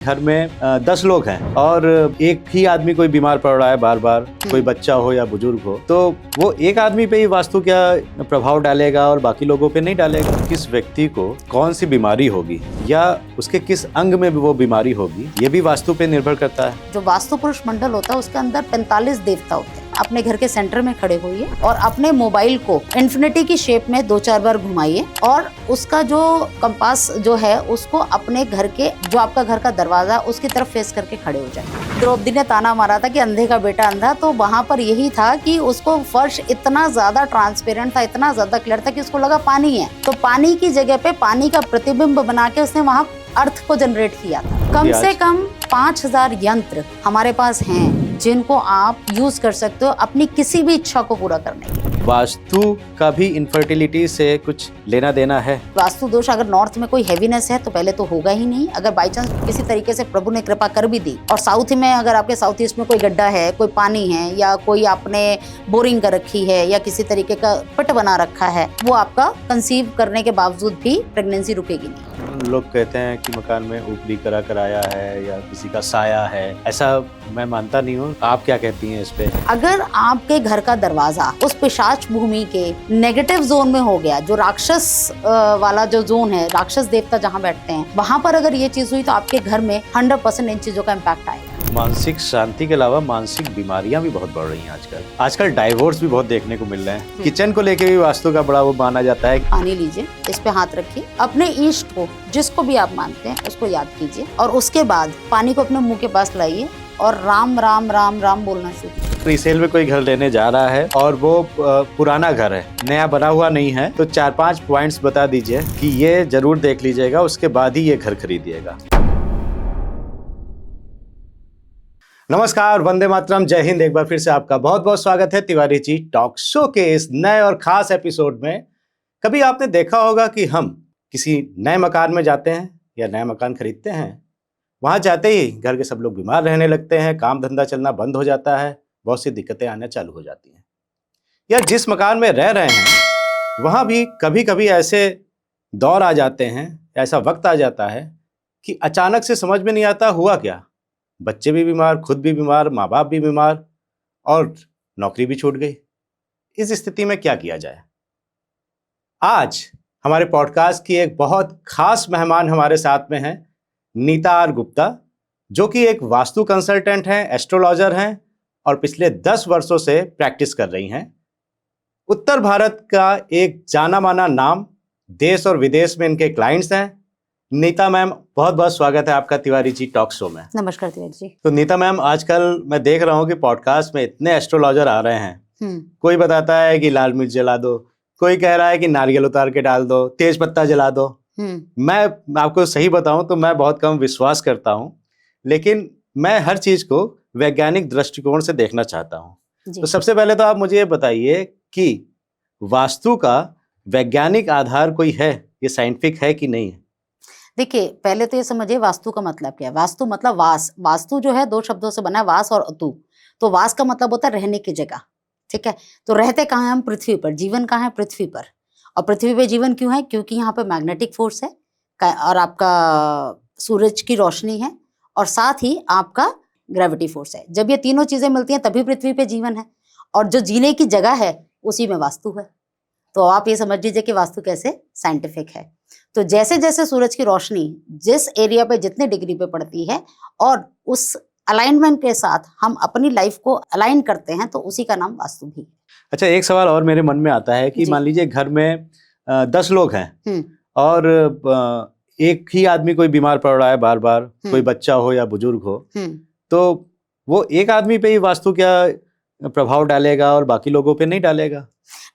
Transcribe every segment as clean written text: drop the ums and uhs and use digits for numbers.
घर में 10 लोग हैं और एक ही आदमी कोई बीमार पड़ रहा है बार बार, कोई बच्चा हो या बुजुर्ग हो, तो वो एक आदमी पे ही वास्तु क्या प्रभाव डालेगा और बाकी लोगों पे नहीं डालेगा। किस व्यक्ति को कौन सी बीमारी होगी या उसके किस अंग में भी वो बीमारी होगी, ये भी वास्तु पे निर्भर करता है। जो वास्तु पुरुष मंडल होता है उसके अंदर 45 देवता होते हैं। अपने घर के सेंटर में खड़े होइए और अपने मोबाइल को इन्फिनिटी की शेप में 2-4 बार घुमाइए और उसका जो कंपास जो है उसको अपने घर के जो आपका घर का दरवाजा उसकी तरफ फेस करके खड़े हो जाए। द्रौपदी ने ताना मारा था कि अंधे का बेटा अंधा, तो वहाँ पर यही था कि उसको फर्श इतना ज्यादा ट्रांसपेरेंट था, इतना ज्यादा क्लियर था कि उसको लगा पानी है, तो पानी की जगह पे पानी का प्रतिबिंब बना के उसने वहाँ अर्थ को जनरेट किया था। कम से कम 5000 यंत्र हमारे पास हैं जिनको आप यूज कर सकते हो अपनी किसी भी इच्छा को पूरा करने के लिए। वास्तु का भी इनफर्टिलिटी से कुछ लेना देना है। वास्तु दोष अगर नॉर्थ में कोई हैवीनेस है तो पहले तो होगा ही नहीं। अगर बाई चांस किसी तरीके से प्रभु ने कृपा कर भी दी और साउथ में अगर आपके साउथ ईस्ट में कोई गड्ढा है, कोई पानी है या कोई आपने बोरिंग कर रखी है या किसी तरीके का पिट बना रखा है, वो आपका कंसीव करने के बावजूद भी प्रेगनेंसी रुकेगी नहीं। लोग कहते हैं कि मकान में ऊपरी करा कराया है या किसी का साया है, ऐसा मैं मानता नहीं हूँ। आप क्या कहती हैं इस पे? अगर आपके घर का दरवाजा उस पिशाच भूमि के नेगेटिव जोन में हो गया, जो राक्षस वाला जो जोन है, राक्षस देवता जहाँ बैठते हैं, वहाँ पर अगर ये चीज हुई तो आपके घर में 100% इन चीजों का इम्पैक्ट आएगा। मानसिक शांति के अलावा मानसिक बीमारियां भी बहुत बढ़ रही हैं आजकल डाइवोर्स भी बहुत देखने को मिल रहे हैं। किचन को लेके भी वास्तु का बड़ा वो माना जाता है। पानी लीजिए, इस पे हाथ रखिए, अपने इष्ट को जिसको भी आप मानते हैं उसको याद कीजिए और उसके बाद पानी को अपने मुंह के पास लाइए और राम राम राम राम बोलना शुरू कीजिए। रीसेल में कोई घर लेने जा रहा है और वो पुराना घर है, नया बना हुआ नहीं है, तो 4-5 पॉइंट्स बता दीजिए कि ये जरूर देख लीजिएगा, उसके बाद ही ये घर खरीदिएगा। नमस्कार, वंदे मातरम, जय हिंद। एक बार फिर से आपका बहुत बहुत स्वागत है तिवारी जी टॉक शो के इस नए और खास एपिसोड में। कभी आपने देखा होगा कि हम किसी नए मकान में जाते हैं या नया मकान खरीदते हैं, वहां जाते ही घर के सब लोग बीमार रहने लगते हैं, काम धंधा चलना बंद हो जाता है, बहुत सी दिक्कतें आना चालू हो जाती हैं। या जिस मकान में रह रहे हैं वहां भी कभी कभी ऐसे दौर आ जाते हैं, ऐसा वक्त आ जाता है कि अचानक से समझ में नहीं आता हुआ क्या। बच्चे भी बीमार, खुद भी बीमार, माँ बाप भी बीमार और नौकरी भी छूट गई। इस स्थिति में क्या किया जाए? आज हमारे पॉडकास्ट की एक बहुत खास मेहमान हमारे साथ में हैं, नीता आर गुप्ता, जो कि एक वास्तु कंसल्टेंट हैं, एस्ट्रोलॉजर हैं और पिछले 10 वर्षों से प्रैक्टिस कर रही हैं। उत्तर भारत का एक जाना माना नाम, देश और विदेश में इनके क्लाइंट्स हैं। नीता मैम, बहुत बहुत स्वागत है आपका तिवारी जी टॉक शो में। नमस्कार तिवारी जी। तो नीता मैम, आजकल मैं देख रहा हूँ कि पॉडकास्ट में इतने एस्ट्रोलॉजर आ रहे हैं। कोई बताता है कि लाल मिर्च जला दो, कोई कह रहा है कि नारियल उतार के डाल दो, तेज पत्ता जला दो। मैं आपको सही बताऊं तो मैं बहुत कम विश्वास करता हूं, लेकिन मैं हर चीज को वैज्ञानिक दृष्टिकोण से देखना चाहता हूं। तो सबसे पहले तो आप मुझे ये बताइए कि वास्तु का वैज्ञानिक आधार कोई है, ये साइंटिफिक है कि नहीं है? देखिए, पहले तो ये समझिए वास्तु का मतलब क्या है। वास्तु मतलब वास। वास्तु जो है 2 शब्दों से बना है, वास और अतु। तो वास का मतलब होता है रहने की जगह, ठीक है। तो रहते कहाँ हैं हम? पृथ्वी पर। जीवन कहाँ है? पृथ्वी पर। और पृथ्वी पे जीवन क्यों है? क्योंकि यहाँ पे मैग्नेटिक फोर्स है और आपका सूरज की रोशनी है और साथ ही आपका ग्रेविटी फोर्स है। जब ये तीनों चीजें मिलती हैं तभी पृथ्वी पे जीवन है और जो जीने की जगह है उसी में वास्तु है। तो आप ये समझ लीजिए कि वास्तु कैसे साइंटिफिक है। तो जैसे जैसे सूरज की रोशनी जिस एरिया पे जितने डिग्री पे पड़ती है और उस अलाइनमेंट के साथ हम अपनी लाइफ को अलाइन करते हैं, तो उसी का नाम वास्तु भी है। अच्छा, एक सवाल और मेरे मन में आता है कि मान लीजिए घर में 10 लोग हैं और एक ही आदमी कोई बीमार पड़ रहा है बार बार, कोई बच्चा हो या बुजुर्ग हो, तो वो एक आदमी पे ही वास्तु क्या प्रभाव डालेगा और बाकी लोगों पे नहीं डालेगा?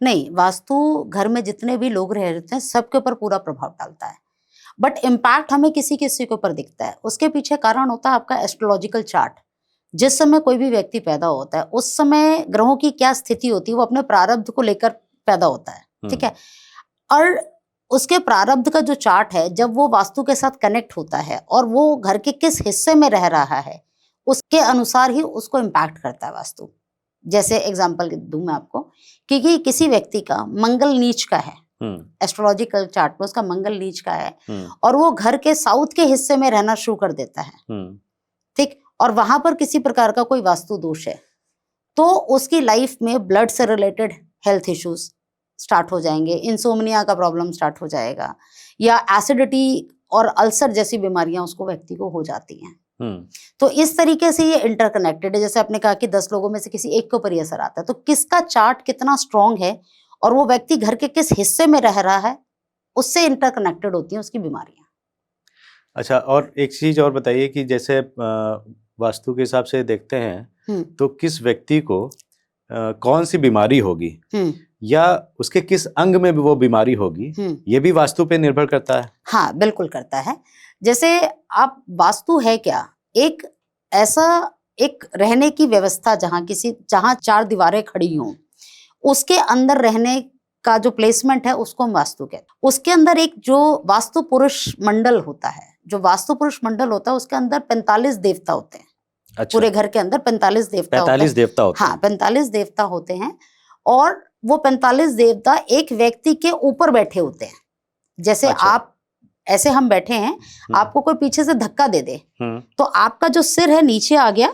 नहीं, वास्तु घर में जितने भी लोग रह रहे हैं सबके ऊपर पूरा प्रभाव डालता है, बट इम्पैक्ट हमें किसी किसी के ऊपर दिखता है। उसके पीछे कारण होता है आपका एस्ट्रोलॉजिकल चार्ट। जिस समय कोई भी व्यक्ति पैदा होता है उस समय ग्रहों की क्या स्थिति होती है, वो अपने प्रारब्ध को लेकर पैदा होता है, ठीक है। और उसके प्रारब्ध का जो चार्ट है, जब वो वास्तु के साथ कनेक्ट होता है और वो घर के किस हिस्से में रह रहा है, उसके अनुसार ही उसको इम्पैक्ट करता है वास्तु। जैसे एग्जाम्पल दूं मैं आपको कि किसी व्यक्ति का मंगल नीच का है, एस्ट्रोलॉजिकल चार्ट में उसका मंगल नीच का है और वो घर के साउथ के हिस्से में रहना शुरू कर देता है, ठीक, और वहां पर किसी प्रकार का कोई वास्तु दोष है तो उसकी लाइफ में ब्लड से रिलेटेड हेल्थ इश्यूज स्टार्ट हो जाएंगे, इंसोम्निया का प्रॉब्लम स्टार्ट हो जाएगा या एसिडिटी और अल्सर जैसी बीमारियां उसको व्यक्ति को हो जाती हैं। तो इस तरीके से ये इंटरकनेक्टेड है। जैसे आपने कहा कि 10 लोगों में से किसी एक के ऊपर ये असर आता है, तो किसका चार्ट कितना स्ट्रांग है और वो व्यक्ति घर के किस हिस्से में रह रहा है उससे इंटरकनेक्टेड होती हैं उसकी बीमारियां। अच्छा, और एक चीज और बताइए कि जैसे वास्तु के हिसाब से देखते हैं तो किस व्यक्ति को कौन सी बीमारी होगी या उसके किस अंग में भी वो बीमारी होगी, ये भी वास्तु पे निर्भर करता है? हाँ, बिल्कुल करता है। जैसे आप वास्तु है क्या, एक ऐसा एक रहने की व्यवस्था जहाँ 4 दीवारें खड़ी हों उसके अंदर रहने का जो प्लेसमेंट है उसको हम वास्तु कहते हैं। उसके अंदर एक जो वास्तु पुरुष मंडल होता है, जो वास्तु पुरुष मंडल होता है उसके अंदर 45 देवता होते हैं। अच्छा। पूरे घर के अंदर 45 देवता 45 देवता होते हैं। हाँ, 45 देवता होते हैं और वो 45 देवता एक व्यक्ति के ऊपर बैठे होते हैं। जैसे अच्छा। आप ऐसे हम बैठे हैं, आपको कोई पीछे से धक्का दे दे तो आपका जो सिर है नीचे आ गया,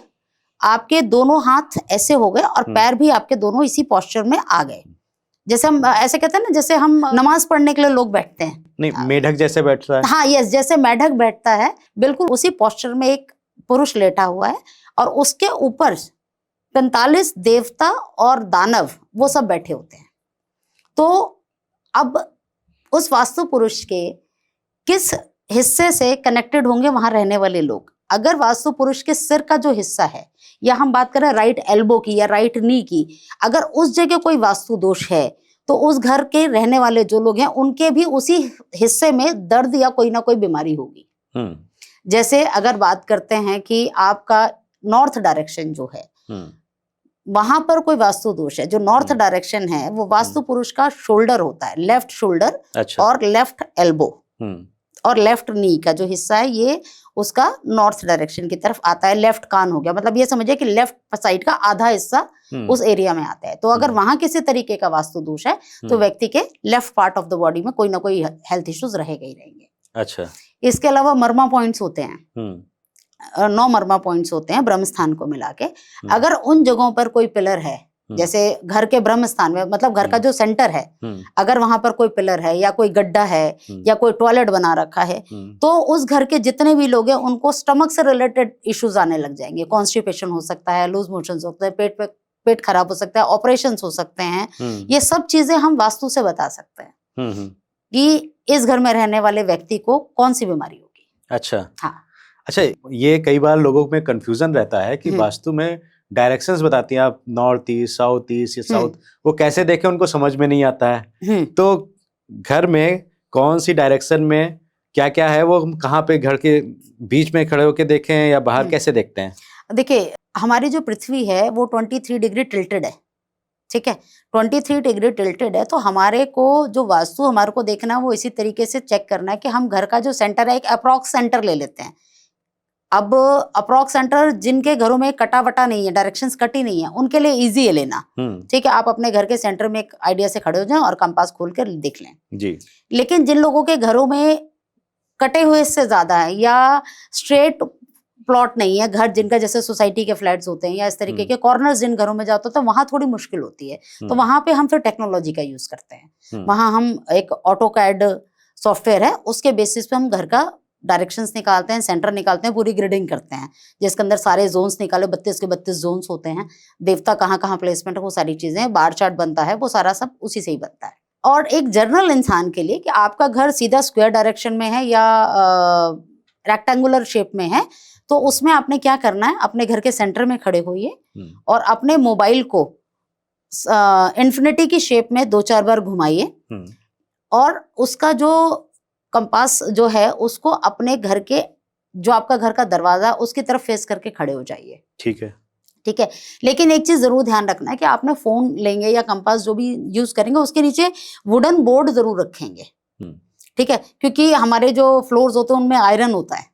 आपके दोनों हाथ ऐसे हो गए और पैर भी आपके दोनों इसी पोस्चर में आ गए। जैसे हम ऐसे कहते हैं ना, जैसे हम नमाज पढ़ने के लिए लोग बैठते हैं, नहीं, मेढक जैसे बैठता है। हाँ, यस, जैसे मेढक बैठता है बिल्कुल उसी पोस्चर में एक पुरुष लेटा हुआ है और उसके ऊपर 45 देवता और दानव वो सब बैठे होते हैं। तो अब उस वास्तु पुरुष के किस हिस्से से कनेक्टेड होंगे वहां रहने वाले लोग? अगर वास्तु पुरुष के सिर का जो हिस्सा है, या हम बात करें राइट एल्बो की या राइट नी की, अगर उस जगह कोई वास्तु दोष है तो उस घर के रहने वाले जो लोग हैं उनके भी उसी हिस्से में दर्द या कोई ना कोई बीमारी होगी। जैसे अगर बात करते हैं कि आपका नॉर्थ डायरेक्शन जो है वहां पर कोई वास्तु दोष है, जो नॉर्थ डायरेक्शन है वो वास्तु पुरुष का शोल्डर होता है, लेफ्ट शोल्डर। अच्छा। और लेफ्ट एल्बो और लेफ्ट नी का जो हिस्सा है ये उसका नॉर्थ डायरेक्शन की तरफ आता है। लेफ्ट कान हो गया, मतलब ये समझिए कि लेफ्ट साइड का आधा हिस्सा उस एरिया में आता है। तो अगर वहां किसी तरीके का वास्तु दोष है तो व्यक्ति के left part of the body में कोई ना कोई हेल्थ इश्यूज रहेगा ही रहेंगे। अच्छा। इसके अलावा मर्मा पॉइंट्स होते हैं, 9 मर्मा पॉइंट्स होते हैं ब्रह्म स्थान को मिला के। अगर उन जगहों पर कोई पिलर है, जैसे घर के ब्रह्म स्थान में, मतलब घर का जो सेंटर है, अगर वहां पर कोई पिलर है या कोई गड्ढा है या कोई टॉयलेट बना रखा है तो उस घर के जितने भी लोग हैं उनको स्टमक से रिलेटेड इश्यूज आने लग जाएंगे। कॉन्स्टिपेशन हो सकता है, लूज मोशन हो सकता है, पेट खराब हो सकता है, ऑपरेशन हो सकते हैं। ये सब चीजें हम वास्तु से बता सकते हैं कि इस घर में रहने वाले व्यक्ति को कौन सी बीमारी होगी। अच्छा। हाँ। अच्छा, ये कई बार लोगों में कंफ्यूजन रहता है कि वास्तु में डायरेक्शंस बताती हैं आप, नॉर्थ ईस्ट, साउथ ईस्ट या साउथ, वो कैसे देखें उनको समझ में नहीं आता है। तो घर में कौन सी डायरेक्शन में क्या क्या है वो हम कहाँ पे घर के बीच में खड़े होकर देखें या बाहर कैसे देखते हैं? देखिए, हमारी जो पृथ्वी है वो 23 डिग्री टिल्टेड है, ठीक है, 23 डिग्री टिल्टेड है। तो हमारे को जो वास्तु हमारे को देखना है वो इसी तरीके से चेक करना है कि हम घर का जो सेंटर है, एक अप्रॉक्स सेंटर ले लेते हैं। अब अप्रॉक्स सेंटर जिनके घरों में कटा वटा नहीं है, डायरेक्शंस कटी नहीं है, उनके लिए इजी है लेना, ठीक है। आप अपने घर के सेंटर में एक आइडिया से खड़े हो जाएं और कंपास खोल कर देख लें जी। लेकिन जिन लोगों के घरों में कटे हुए इससे ज्यादा है या स्ट्रेट प्लॉट नहीं है घर, जिनका जैसे सोसाइटी के फ्लैट्स होते हैं या इस तरीके के कॉर्नर्स जिन घरों में जाते हो तो वहां थोड़ी मुश्किल होती है। तो वहां पे हम फिर टेक्नोलॉजी का यूज करते हैं। वहां हम एक ऑटोकैड सॉफ्टवेयर है, उसके बेसिस पे हम घर का डायरेक्शंस निकालते हैं, सेंटर निकालते हैं, पूरी ग्रिडिंग करते हैं जिसके अंदर सारे जोन्स निकाले, 32 के 32 जोन्स होते हैं, देवता कहाँ कहाँ प्लेसमेंट है वो सारी चीजें, बार चार्ट बनता है, वो सारा सब उसी से ही बनता है। और एक जनरल इंसान के लिए कि आपका घर सीधा स्क्वायर डायरेक्शन में है या रेक्टेंगुलर शेप में है, तो उसमें आपने क्या करना है, अपने घर के सेंटर में खड़े होइए और अपने मोबाइल को इन्फिनिटी की शेप में 2-4 बार घुमाइए और उसका जो कंपास जो है उसको अपने घर के जो आपका घर का दरवाजा उसकी तरफ फेस करके खड़े हो जाइए। ठीक है, ठीक है। लेकिन एक चीज जरूर ध्यान रखना है कि आपने फोन लेंगे या कंपास जो भी यूज करेंगे उसके नीचे वुडन बोर्ड जरूर रखेंगे, ठीक है, क्योंकि हमारे जो फ्लोर्स होते हैं उनमें आयरन होता है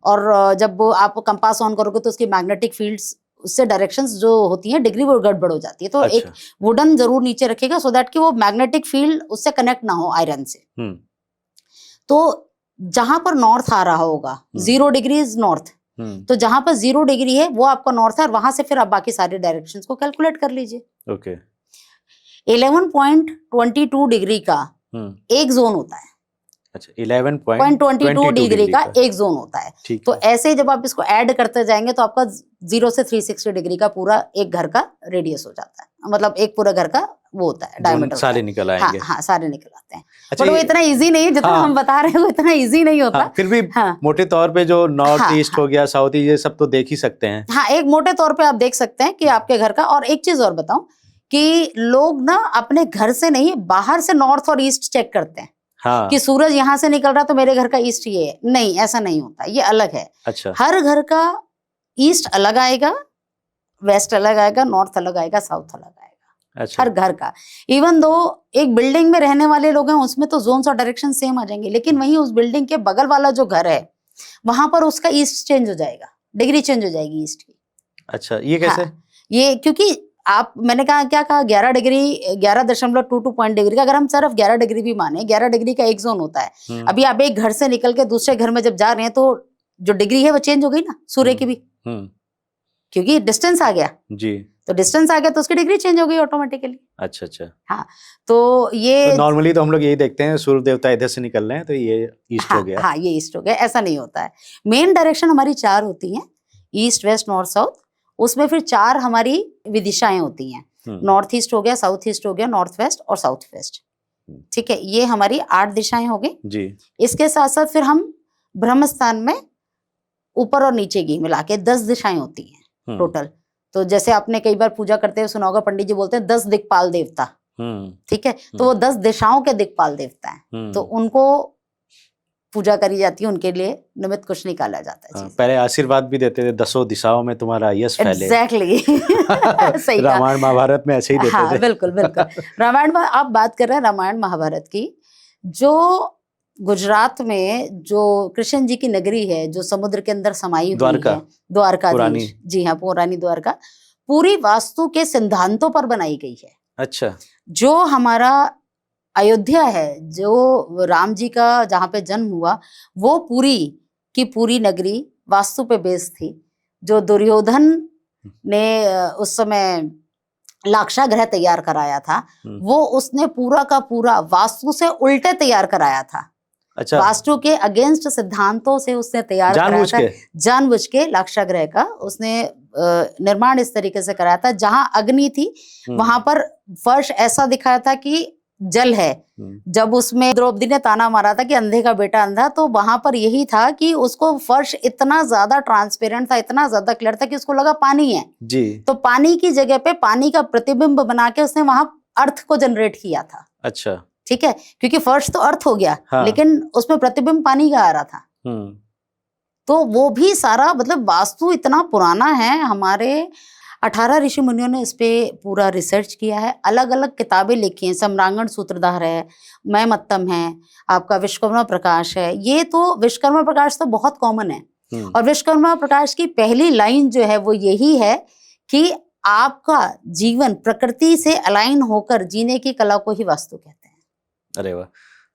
और जब आप कंपास ऑन करोगे तो उसकी मैग्नेटिक फील्ड्स उससे डायरेक्शंस जो होती हैं डिग्री वो गड़बड़ हो जाती है। तो एक अच्छा। वुडन जरूर नीचे रखेगा सो दैट कि वो मैग्नेटिक फील्ड उससे कनेक्ट ना हो आयरन से। तो जहां पर नॉर्थ आ रहा होगा 0 डिग्री इज नॉर्थ, तो जहां पर 0 डिग्री है वो आपका नॉर्थ है और वहां से फिर आप बाकी सारे डायरेक्शंस को कैलकुलेट कर लीजिए। ओके। 11.22 डिग्री का एक जोन होता है। अच्छा, 11.22 डिग्री का एक जोन होता है। ठीक तो है। ऐसे जब आप इसको ऐड करते जाएंगे तो आपका 0 से 360 डिग्री का पूरा एक घर का रेडियस हो जाता है, मतलब एक पूरा घर का वो होता है डायमीटर। सारे निकल आएंगे। हाँ, सारे निकल आते हैं। अच्छा, पर वो इतना इजी नहीं है जितना हाँ, हम बता रहे हैं, वो इतना इजी नहीं होता। हाँ, फिर भी हाँ, मोटे तौर पे जो नॉर्थ हाँ, ईस्ट हो गया, साउथ ईस्ट, ये सब तो देख ही सकते हैं। हाँ, एक मोटे तौर पे आप देख सकते हैं कि आपके घर का। और एक चीज और बताऊं कि लोग ना अपने घर से नहीं बाहर से नॉर्थ और ईस्ट चेक करते हैं। हाँ। कि सूरज यहाँ से निकल रहा तो मेरे घर का ईस्ट ये है। नहीं, ऐसा नहीं होता, ये अलग है। अच्छा। हर घर का ईस्ट अलग आएगा, वेस्ट अलग आएगा, नॉर्थ अलग आएगा, साउथ अलग आएगा। अच्छा। हर घर का। इवन दो एक बिल्डिंग में रहने वाले लोग हैं उसमें तो जोन्स और डायरेक्शन सेम आ जाएंगे, लेकिन वहीं उस बिल्डिंग के बगल वाला जो घर है वहां पर उसका ईस्ट चेंज हो जाएगा, डिग्री चेंज हो जाएगी ईस्ट की। अच्छा, ये कैसे? हाँ, ये क्योंकि मैंने कहा क्या कहा 11 डिग्री 11.22 पॉइंट डिग्री का, अगर हम सिर्फ 11 डिग्री भी माने, 11 डिग्री का एक जोन होता है। अभी आप एक घर से निकल के दूसरे घर में जब जा रहे हैं तो जो डिग्री है वो चेंज हो गई ना, सूर्य की भी, क्योंकि डिस्टेंस आ गया जी। तो डिस्टेंस आ गया तो उसकी डिग्री चेंज हो गई ऑटोमेटिकली। अच्छा अच्छा। हाँ, तो ये तो नॉर्मली तो हम लोग यही देखते हैं, सूर्य देवता इधर से निकल रहे हैं तो ये ईस्ट हो गया। हाँ, ये ईस्ट हो गया, ऐसा नहीं होता है। मेन डायरेक्शन हमारी 4 होती हैं, ईस्ट वेस्ट नॉर्थ साउथ। उसमें फिर 4 हमारी विदिशाएं होती हैं। नॉर्थ ईस्ट हो गया, साउथ ईस्ट हो गया, नॉर्थ वेस्ट और साउथ वेस्ट। ठीक है, ये हमारी 8 दिशाएं हो गई जी। इसके साथ साथ फिर हम ब्रह्म स्थान में ऊपर और नीचे की मिला के 10 दिशाएं होती हैं टोटल। तो जैसे आपने कई बार पूजा करते हुए सुना होगा, पंडित जी बोलते हैं 10 दिक्पाल देवता। ठीक है, तो वो 10 दिशाओं के दिक्पाल देवता हैं, तो उनको पूजा करी जाती है, उनके लिए निमित्त कुछ निकाला जाता है। पहले आशीर्वाद भी देते थे, 10 दिशाओं में तुम्हारा यश फैले। एग्जैक्टली सही। रामायण महाभारत में ऐसे ही देते थे। बिल्कुल बिल्कुल। रामायण में आप बात कर रहे हैं रामायण महाभारत की, जो गुजरात में जो कृष्ण जी की नगरी है जो समुद्र के अंदर समाई हुई है, द्वारकाधीश, जी हाँ, पुरानी द्वारका, पूरी वास्तु के सिद्धांतों पर बनाई गई है। अच्छा। जो हमारा अयोध्या है, जो राम जी का जहाँ पे जन्म हुआ, वो पूरी की पूरी नगरी वास्तु पे बेस्ड थी। जो दुर्योधन ने उस समय लाक्षागृह तैयार कराया था, वो उसने पूरा का पूरा वास्तु से उल्टे तैयार कराया था। अच्छा। वास्तु के अगेंस्ट सिद्धांतों से उसने तैयार कराया था, जानबूझ के लाक्षागृह का उसने निर्माण इस तरीके से कराया था, जहां अग्नि थी वहां पर फर्श ऐसा दिखाया था कि जल है। जब उसमें द्रौपदी ने ताना मारा था कि अंधे का बेटा अंधा, तो वहां पर यही था कि उसको फर्श इतना ज्यादा ट्रांसपेरेंट था, इतना ज्यादा क्लियर था कि उसको लगा पानी है जी। तो पानी की जगह पे पानी का प्रतिबिंब बना के उसने वहां अर्थ को जनरेट किया था। अच्छा, ठीक है, क्योंकि फर्श तो अर्थ हो गया, हाँ। लेकिन उसमें प्रतिबिंब पानी का आ रहा था। तो वो भी सारा, मतलब वास्तु इतना पुराना है। हमारे 18 ऋषि मुनियों ने इस पे पूरा रिसर्च किया है, अलग अलग किताबें लिखी हैं। सम्रांगण सूत्रधार है, मैमत्तम है, आपका विश्वकर्मा प्रकाश है। ये तो विश्वकर्मा प्रकाश तो बहुत कॉमन है, और विश्वकर्मा प्रकाश की पहली लाइन जो है वो यही है कि आपका जीवन प्रकृति से अलाइन होकर जीने की कला को ही वास्तु कहते हैं। अरे वाह,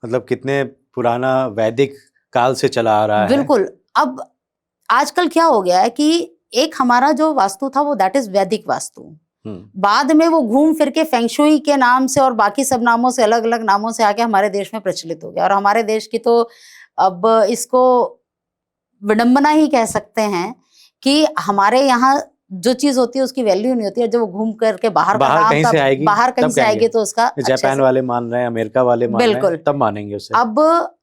मतलब कितने पुराना वैदिक काल से चला आ रहा है। बिल्कुल। अब आजकल क्या हो गया है कि एक हमारा जो वास्तु था वो दैट इज वैदिक वास्तु, बाद में वो घूम फिर के फेंगशुई के नाम से और बाकी सब नामों से, अलग अलग नामों से आके हमारे देश में प्रचलित हो गया। और हमारे देश की तो अब इसको विडंबना ही कह सकते हैं कि हमारे यहाँ जो चीज होती है उसकी वैल्यू नहीं होती है, जब वो घूम करके बाहर कहीं से आएगी तो उसका जापान वाले मान रहे हैं, अमेरिका वाले मान रहे हैं, तब मानेंगे उसे। अब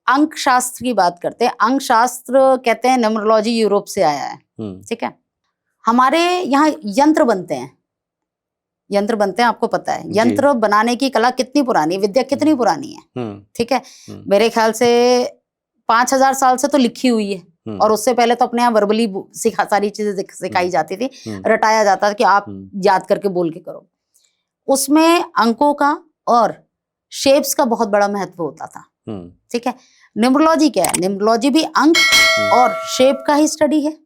अंक शास्त्र की बात करते हैं। अंक शास्त्र कहते हैं न्यूमरोलॉजी यूरोप से आया है, ठीक है। हमारे यहाँ यंत्र बनते हैं, आपको पता है यंत्र बनाने की कला कितनी पुरानी है, विद्या कितनी पुरानी है, ठीक है। मेरे ख्याल से 5000 साल से तो लिखी हुई है, और उससे पहले तो अपने यहाँ वर्बली सारी चीजें सिखाई जाती थी, रटाया जाता था कि आप याद करके बोल के करो। उसमें अंकों का और शेप्स का बहुत बड़ा महत्व होता था, ठीक है। न्यूमरोलॉजी क्या है? न्यूमरोलॉजी भी अंक और शेप का ही स्टडी है।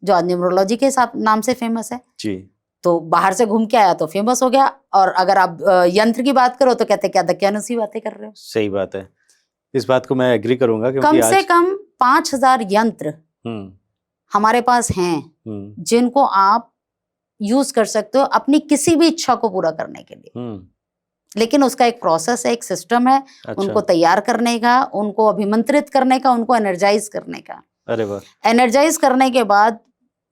जो आज न्यूमरोलॉजी के हिसाब नाम से फेमस है। जी। तो बाहर से घूम के आया तो फेमस हो गया। और अगर आप यंत्र की बात करो तो कहते क्या दकियानुसी बातें कर रहे हो। सही बात है, इस बात को मैं एग्री करूंगा क्योंकि कम से आज कम 5000 यंत्र हमारे पास हैं जिनको आप यूज कर सकते हो अपनी किसी भी इच्छा को पूरा करने के लिए। लेकिन उसका एक प्रोसेस है, एक सिस्टम है। अच्छा। उनको तैयार करने का, उनको अभिमंत्रित करने का, उनको एनर्जाइज करने का। अरे वाह। एनर्जाइज करने के बाद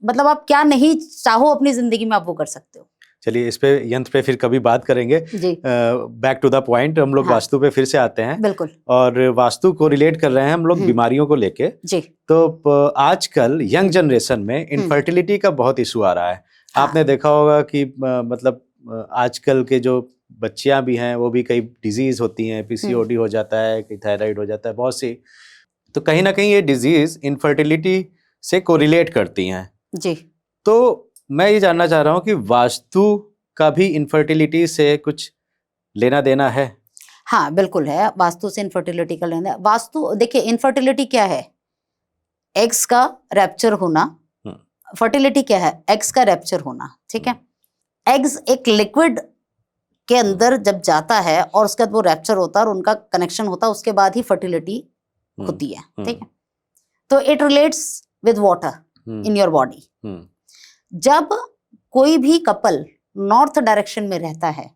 मतलब आप क्या नहीं चाहो अपनी जिंदगी में आप वो कर सकते हो। चलिए इस पे यंत्र पे फिर कभी बात करेंगे। जी। बैक टू द पॉइंट, हम लोग हाँ। वास्तु पे फिर से आते हैं। बिल्कुल। और वास्तु को रिलेट कर रहे हैं हम लोग बीमारियों को लेके। जी। तो आजकल यंग जनरेशन में इनफर्टिलिटी का बहुत इशू आ रहा है। हाँ। आपने देखा होगा कि मतलब आजकल के जो बच्चियां भी हैं वो भी कई डिजीज होती हैं, पीसीओडी हो जाता है, कई थायराइड हो जाता है, बहुत सी। तो कहीं ना कहीं ये डिजीज इनफर्टिलिटी से कोरिलेट करती हैं। जी। तो मैं ये जानना चाह रहा हूँ कि वास्तु का भी इनफर्टिलिटी से कुछ लेना देना है? हाँ बिल्कुल है, वास्तु से इनफर्टिलिटी का लेना। वास्तु देखिए, इनफर्टिलिटी क्या है? एग्स का रैप्चर होना। फर्टिलिटी क्या है? एग्स का रैप्चर होना। ठीक है। एग्स एक लिक्विड के अंदर जब जाता है और उसके बाद वो रैप्चर होता है और उनका कनेक्शन होता है, उसके बाद ही फर्टिलिटी होती है। ठीक है। तो it relates with water in your body. जब कोई भी कपल नॉर्थ डायरेक्शन में रहता है,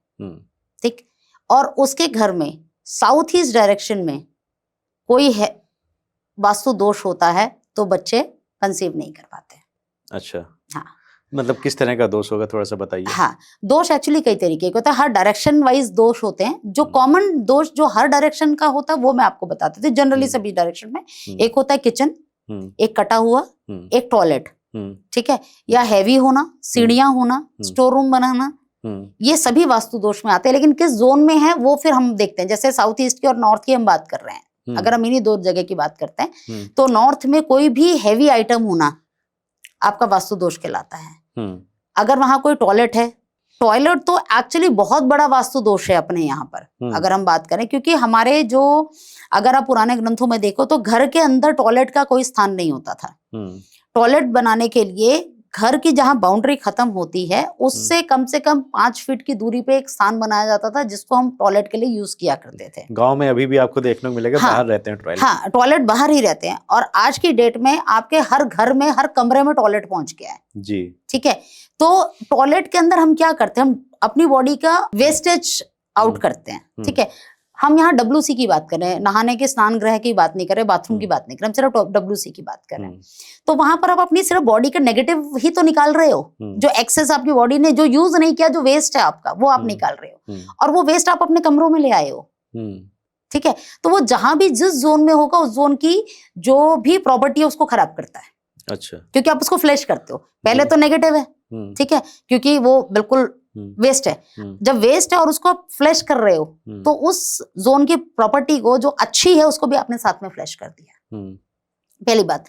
ठीक, और उसके घर में साउथ ईस्ट डायरेक्शन में कोई है वास्तु दोष होता है तो बच्चे कंसीव नहीं कर पाते। अच्छा। हाँ। मतलब किस तरह का दोष होगा, थोड़ा सा बताइए। हाँ, दोष एक्चुअली कई तरीके के होता है, हर डायरेक्शन वाइज दोष होते हैं। जो कॉमन दोष जो हर डायरेक्शन का होता है वो मैं आपको बताती थी। जनरली सभी डायरेक्शन में एक होता है किचन, एक कटा हुआ, एक टॉयलेट, ठीक है, या हैवी होना, सीढ़ियां होना, स्टोर रूम बनाना, ये सभी वास्तु दोष में आते हैं। लेकिन किस जोन में है वो फिर हम देखते हैं। जैसे साउथ ईस्ट की और नॉर्थ की हम बात कर रहे हैं, अगर हम इन्हीं दो जगह की बात करते हैं तो नॉर्थ में कोई भी हैवी आइटम होना आपका वास्तु दोष कहलाता है। अगर वहां कोई टॉयलेट है, टॉयलेट तो एक्चुअली बहुत बड़ा वास्तु दोष है अपने यहाँ पर अगर हम बात करें, क्योंकि हमारे जो अगर आप पुराने ग्रंथों में देखो तो घर के अंदर टॉयलेट का कोई स्थान नहीं होता था। टॉयलेट बनाने के लिए घर की जहां बाउंड्री खत्म होती है उससे कम से कम 5 फीट की दूरी पे एक स्थान बनाया जाता था जिसको हम टॉयलेट के लिए यूज किया करते थे। गांव में अभी भी आपको देखने को मिलेगा। हाँ, बाहर रहते हैं टॉयलेट। हाँ, टॉयलेट बाहर ही रहते हैं। और आज की डेट में आपके हर घर में हर कमरे में टॉयलेट पहुंच गया है जी। ठीक है। तो टॉयलेट के अंदर हम क्या करते हैं, हम अपनी बॉडी का वेस्टेज आउट करते हैं। ठीक है। हम यहाँ WC की बात कर रहे हैं, नहाने के स्नान गृह की बात नहीं कर रहे, बाथरूम की बात नहीं कर रहे, हम सिर्फ WC की बात कर रहे हैं। तो वहां पर आप अपनी सिर्फ बॉडी का नेगेटिव ही तो निकाल रहे हो। जो एक्सेस आपकी बॉडी ने जो यूज नहीं किया, जो वेस्ट है आपका, वो आप निकाल रहे हो। और वो वेस्ट आप अपने कमरों में ले आए हो। ठीक है। तो वो जहां भी जिस जोन में होगा उस जोन की जो भी प्रॉपर्टी है उसको खराब करता है। अच्छा। क्योंकि आप उसको फ्लैश करते हो। पहले तो नेगेटिव है, ठीक है, क्योंकि वो बिल्कुल वेस्ट है। जब वेस्ट है और उसको आप फ्लैश कर रहे हो तो उस जोन की प्रॉपर्टी को जो अच्छी है उसको भी आपने साथ में फ्लैश कर दिया। पहली बात,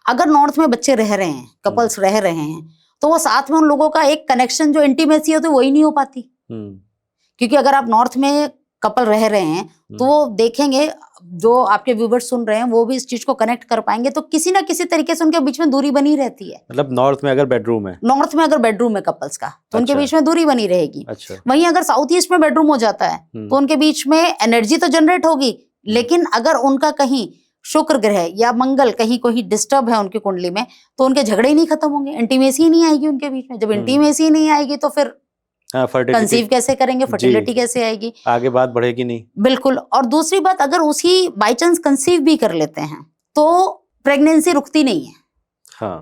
अगर नॉर्थ में बच्चे रह रहे हैं, कपल्स रह रहे हैं, तो वो साथ में उन लोगों का एक कनेक्शन जो इंटीमेसी होती है वही नहीं हो पाती। क्योंकि अगर आप नॉर्थ में कपल रह रहे हैं तो वो देखेंगे, जो आपके व्यूवर्स सुन रहे हैं वो भी इस चीज को कनेक्ट कर पाएंगे, तो किसी ना किसी तरीके से उनके बीच में दूरी बनी रहती है। मतलब नॉर्थ में अगर बेडरूम है, नॉर्थ में अगर बेडरूम है कपल्स का, तो उनके बीच में दूरी बनी रहेगी। अच्छा। वहीं अगर साउथ ईस्ट में बेडरूम हो जाता है तो उनके बीच में एनर्जी तो जनरेट होगी, लेकिन अगर उनका कहीं शुक्र ग्रह या मंगल कहीं कोई डिस्टर्ब है उनकी कुंडली में तो उनके झगड़े ही नहीं खत्म होंगे, इंटीमेसी नहीं आएगी उनके बीच में। जब इंटीमेसी नहीं आएगी तो फिर कंसीव कैसे करेंगे, फर्टिलिटी कैसे आएगी, आगे बात बढ़ेगी नहीं। बिल्कुल। और दूसरी बात, अगर उसी बाई चांस कंसीव भी कर लेते हैं तो प्रेगनेंसी रुकती नहीं है। हाँ,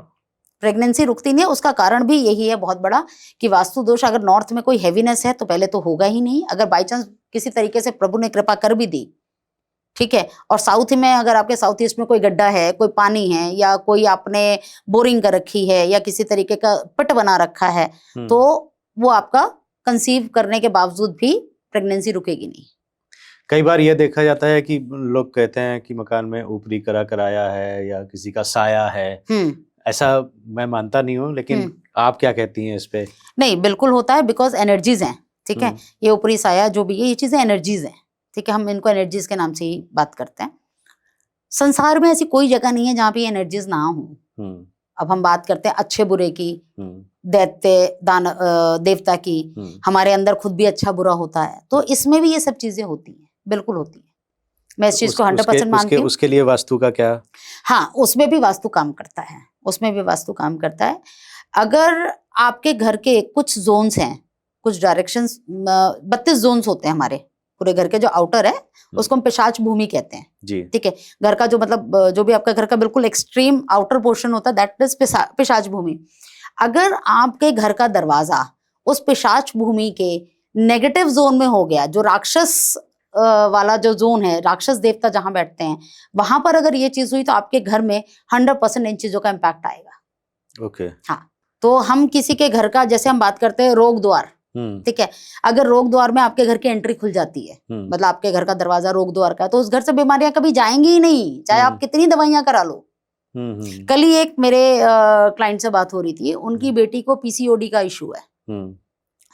प्रेगनेंसी रुकती नहीं है। उसका कारण भी यही है बहुत बड़ा कि वास्तु दोष अगर नॉर्थ में कोई हैवीनेस है तो पहले तो होगा ही नहीं। अगर बाई चांस किसी तरीके से प्रभु ने कृपा कर भी दी, ठीक है, और साउथ में अगर आपके साउथ ईस्ट में कोई गड्ढा है, कोई पानी है, या कोई आपने बोरिंग कर रखी है या किसी तरीके का पिट बना रखा है, तो वो आपका कंसीव करने के बावजूद भी प्रेगनेंसी रुकेगी नहीं। कई बार ये देखा जाता है कि लोग कहते हैं कि मकान में ऊपरी कराया है या किसी का साया है। ऐसा मैं मानता नहीं हूँ, लेकिन आप क्या कहती हैं इस पे? नहीं, बिल्कुल होता है, बिकॉज एनर्जीज हैं। ठीक है। ये ऊपरी साया जो भी है, ये चीजें एनर्जीज हैं। ठीक है। हम इनको एनर्जीज के नाम से ही बात करते हैं। संसार में ऐसी कोई जगह नहीं है जहाँ पे एनर्जीज ना हो। अब हम बात करते हैं अच्छे बुरे की, हम्म, देवता की, हमारे अंदर खुद भी अच्छा बुरा होता है, तो इसमें भी ये सब चीजें होती हैं, बिल्कुल होती है। मैं इस चीज को 100% मानती हूँ। उसके लिए वास्तु का क्या? हाँ, उसमें भी वास्तु काम करता है, उसमें भी वास्तु काम करता है। अगर आपके घर के कुछ जोन्स हैं, कुछ डायरेक्शंस, 32 जोन्स होते हैं हमारे पूरे घर के, जो आउटर है उसको हम पिशाच भूमि कहते हैं जी। ठीक है। घर का जो मतलब जो भी आपका घर का बिल्कुल एक्सट्रीम आउटर पोर्शन होता है, दैट इज पिशाच भूमि। अगर आपके घर का दरवाजा उस पिशाच भूमि के नेगेटिव जोन में हो गया, जो राक्षस वाला जो जोन है, राक्षस देवता जहां बैठते हैं, वहां पर अगर ये चीज हुई तो आपके घर में 100% इन चीजों का इम्पैक्ट आएगा। ओके। हाँ, तो हम किसी के घर का, जैसे हम बात करते हैं रोग द्वार, ठीक है, अगर रोग द्वार में आपके घर की एंट्री खुल जाती है, मतलब आपके घर का दरवाजा रोग द्वार का, तो उस घर से बीमारियां कभी जाएंगी ही नहीं, चाहे आप कितनी दवाइयां करा लो। कल ही एक मेरे क्लाइंट से बात हो रही थी, उनकी बेटी को पीसीओडी का इशू है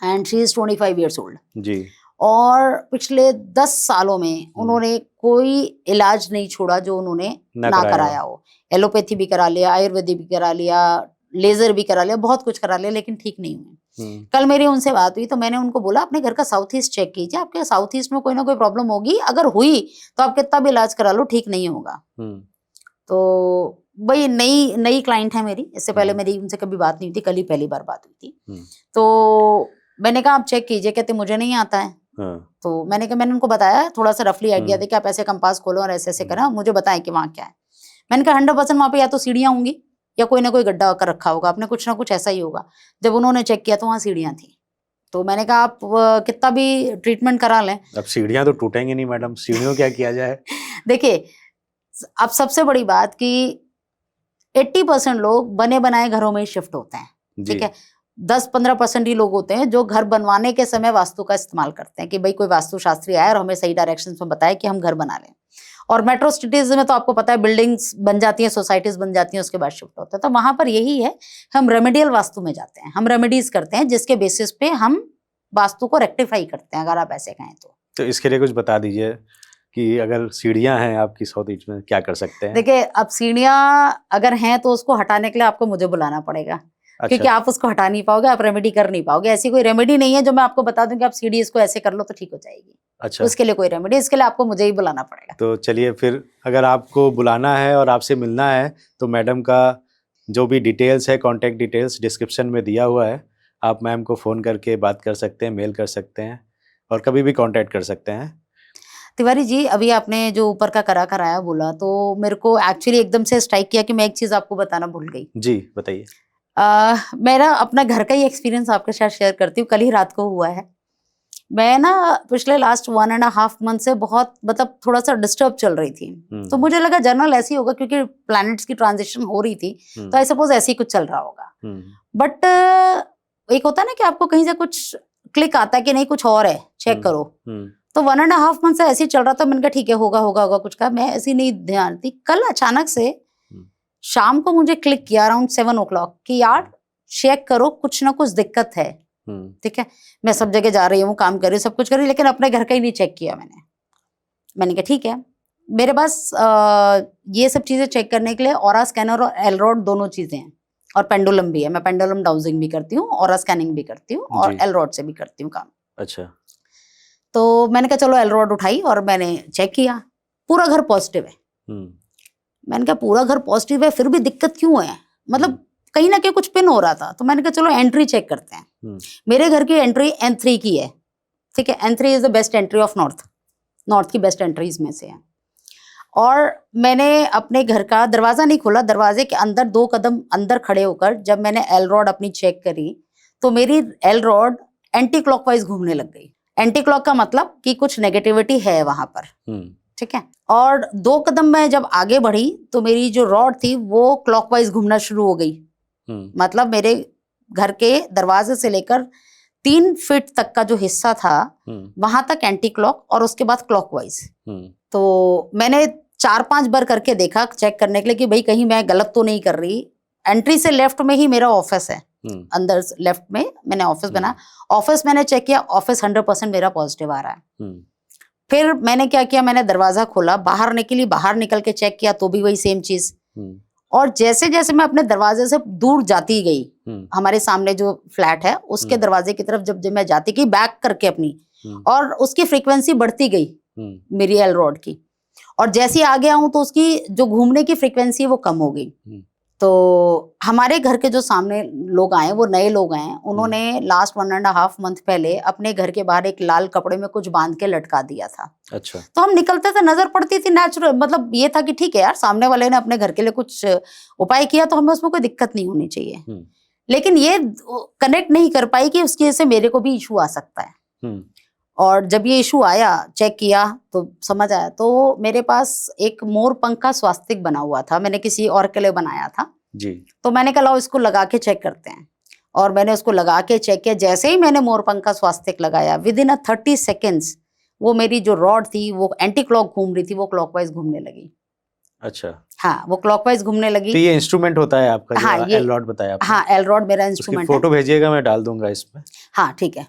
and she is 25 years old जी। और पिछले 10 सालों में उन्होंने कोई इलाज नहीं छोड़ा जो उन्होंने ना कराया हो। एलोपैथी भी करा लिया, आयुर्वेदिक भी करा लिया, लेजर भी करा लिया, बहुत कुछ करा लिया, लेकिन ठीक नहीं हुए। कल मेरी उनसे बात हुई तो मैंने उनको बोला अपने घर का साउथ ईस्ट चेक कीजिए, आपके साउथ ईस्ट में कोई ना कोई प्रॉब्लम होगी, अगर हुई तो आप कितना भी इलाज करा लो ठीक नहीं होगा। तो भाई नई क्लाइंट है मेरी, इससे पहले मेरी उनसे कभी बात नहीं हुई थी, कल ही पहली बार बात हुई थी। तो मैंने कहा आप चेक कीजिए, कहते मुझे नहीं आता है। तो मैंने उनको बताया, थोड़ा सा रफली आइडिया दे कि आप ऐसे कंपास खोलो और ऐसे ऐसे करा, मुझे बताएं कि वहाँ क्या है। मैंने कहा 100% वहाँ पे या तो सीढ़ियाँ होंगी या कोई ना कोई गड्ढा कर रखा होगा आपने, कुछ ना कुछ ऐसा ही होगा। जब उन्होंने चेक किया तो वहाँ सीढ़ियाँ थी। तो मैंने कहा आप कितना भी ट्रीटमेंट करा लें, अब सीढ़ियाँ तो टूटेंगी नहीं मैडम, सीढ़ियों क्या किया जाए? देखिए अब सबसे बड़ी बात कि 80% लोग बने बनाए घरों में ही शिफ्ट होते हैं, ठीक है। 10-15% ही लोग होते हैं जो घर बनवाने के समय वास्तु का इस्तेमाल करते हैं कि भाई कोई वास्तु शास्त्री आए और हमें सही डायरेक्शन में बताए कि हम घर बना लें। और मेट्रो सिटीज में तो आपको पता है बिल्डिंग्स बन जाती हैं, सोसाइटीज बन जाती हैं, उसके बाद शिफ्ट होते हैं। तो वहां पर यही है, हम रेमेडियल वास्तु में जाते हैं, हम रेमेडीज करते हैं जिसके बेसिस पे हम वास्तु को रेक्टिफाई करते हैं, अगर आप ऐसे कहें तो इसके लिए कुछ बता दीजिए कि अगर सीढ़ियां हैं आपकी साउथ ईस्ट में क्या कर सकते हैं? देखिए अब सीढ़ियां अगर हैं तो उसको हटाने के लिए आपको मुझे बुलाना पड़ेगा। अच्छा। क्योंकि आप उसको हटा नहीं पाओगे, आप रेमेडी कर नहीं पाओगे। ऐसी कोई रेमेडी नहीं है जो मैं आपको बता दूं कि आप सीढ़ी इसको ऐसे कर लो तो ठीक हो जाएगी। अच्छा। उसके लिए कोई रेमेडी, इसके लिए आपको मुझे ही बुलाना पड़ेगा। तो चलिए फिर, अगर आपको बुलाना है और आपसे मिलना है तो मैडम का जो भी डिटेल्स है, कॉन्टैक्ट डिटेल्स डिस्क्रिप्शन में दिया हुआ है, आप मैम को फ़ोन करके बात कर सकते हैं, मेल कर सकते हैं और कभी भी कॉन्टैक्ट कर सकते हैं। तिवारी जी, अभी आपने जो ऊपर का कराया बोला तो मेरे को एक्चुअली एकदम से स्ट्राइक किया कि मैं एक चीज़ आपको बताना भूल गई। जी बताइए। मेरा अपना घर का ही एक्सपीरियंस आपके साथ शेयर करती हूँ, कल ही रात को हुआ है। मैं ना पिछले लास्ट 1.5 मंथ से बहुत मतलब थोड़ा सा डिस्टर्ब चल रही थी। तो मुझे लगा जनरल ऐसी होगा क्योंकि प्लैनेट्स की ट्रांजिशन हो रही थी, तो आई सपोज ऐसे ही कुछ चल रहा होगा। बट एक होता है ना कि आपको कहीं से कुछ क्लिक आता है कि नहीं कुछ और है, चेक करो। तो 1.5 मंथ से ऐसे ही चल रहा था। मैंने कहा ठीक है, होगा कुछ का, मैं ऐसी नहीं ध्यान थी। कल अचानक से शाम को मुझे क्लिक किया अराउंड 7 o'clock कि यार चेक करो, कुछ ना कुछ दिक्कत है। ठीक है, मैं सब जगह जा रही हूँ, काम कर रही हूँ, सब कुछ कर रही हूँ, लेकिन अपने घर का ही नहीं चेक किया मैंने कहा ठीक है, मेरे पास ये सब चीजें चेक करने के लिए ऑरा स्कैनर और एलरॉड दोनों चीजें हैं और पेंडुलम भी है। मैं पेंडुलम डाउजिंग भी करती हूँ, ऑरा स्कैनिंग भी करती हूँ और एलरॉड से भी करती हूँ काम। अच्छा। तो मैंने कहा चलो एलरॉड उठाई और मैंने चेक किया, पूरा घर पॉजिटिव है। मैंने कहा पूरा घर पॉजिटिव है फिर भी दिक्कत क्यों है, मतलब कहीं ना कहीं कुछ पिन हो रहा था। तो मैंने कहा चलो एंट्री चेक करते हैं। मेरे घर की एंट्री N3 की है, ठीक है। N3 is the best entry of north की बेस्ट एंट्रीज में से है। और मैंने अपने घर का दरवाजा नहीं खोला, दरवाजे के अंदर 2 कदम अंदर खड़े होकर जब मैंने एल रॉड अपनी चेक करी तो मेरी एल रॉड एंटी क्लॉकवाइज घूमने लग गई। एंटी क्लॉक का मतलब कि कुछ नेगेटिविटी है वहां पर, ठीक है। और 2 कदम मैं जब आगे बढ़ी तो मेरी जो रॉड थी वो क्लॉकवाइज घूमना शुरू हो गई। मतलब मेरे घर के दरवाजे से लेकर 3 फीट तक का जो हिस्सा था वहां तक एंटी क्लॉक और उसके बाद क्लॉकवाइज। तो मैंने 4-5 बार करके देखा चेक करने के लिए कि भाई कहीं मैं गलत तो नहीं कर रही। एंट्री से लेफ्ट में ही मेरा ऑफिस है, अंदर लेफ्ट में मैंने ऑफिस बना। ऑफिस मैंने चेक किया, ऑफिस 100% मेरा पॉजिटिव आ रहा है। फिर मैंने क्या किया, मैंने दरवाजा खोला, बाहर निकली, बाहर निकल के चेक किया तो भी वही सेम चीज। और जैसे जैसे मैं अपने दरवाजे से दूर जाती गई, हमारे सामने जो फ्लैट है उसके दरवाजे की तरफ जब जब मैं जाती गई बैक करके अपनी, और उसकी फ्रीक्वेंसी बढ़ती गई मेरी एल रॉड की, और जैसे ही आगे आऊं तो उसकी जो घूमने की फ्रीक्वेंसी है वो कम हो गई। तो हमारे घर के जो सामने लोग आए, वो नए लोग आए, उन्होंने लास्ट 1.5 मंथ पहले अपने घर के बाहर एक लाल कपड़े में कुछ बांध के लटका दिया था। अच्छा। तो हम निकलते थे, नजर पड़ती थी, नेचुरल, मतलब ये था कि ठीक है यार, सामने वाले ने अपने घर के लिए कुछ उपाय किया तो हमें उसमें कोई दिक्कत नहीं होनी चाहिए। लेकिन ये कनेक्ट नहीं कर पाई कि उसकी वजह से मेरे को भी इशू आ सकता है। और जब ये इशू आया, चेक किया तो समझ आया। तो मेरे पास एक मोर पंख का स्वास्तिक बना हुआ था, मैंने किसी और के लिए बनाया था जी। तो मैंने कहा इसको लगा के चेक करते हैं, और मैंने उसको लगा के चेक किया। जैसे ही मैंने मोर पंख का स्वास्तिक लगाया, विद इन 30 सेकेंड्स वो मेरी जो रॉड थी वो एंटी क्लॉक घूम रही थी, वो क्लॉकवाइज घूमने लगी। अच्छा। हाँ, वो क्लॉकवाइज घूमने लगी। तो ये इंस्ट्रूमेंट होता है आपका, हाँ, जो एल रॉड बताया आपने? हाँ, एल रॉड मेरा इंस्ट्रूमेंट है। फोटो भेजिएगा, मैं डाल दूंगा इसमें। हाँ ठीक है,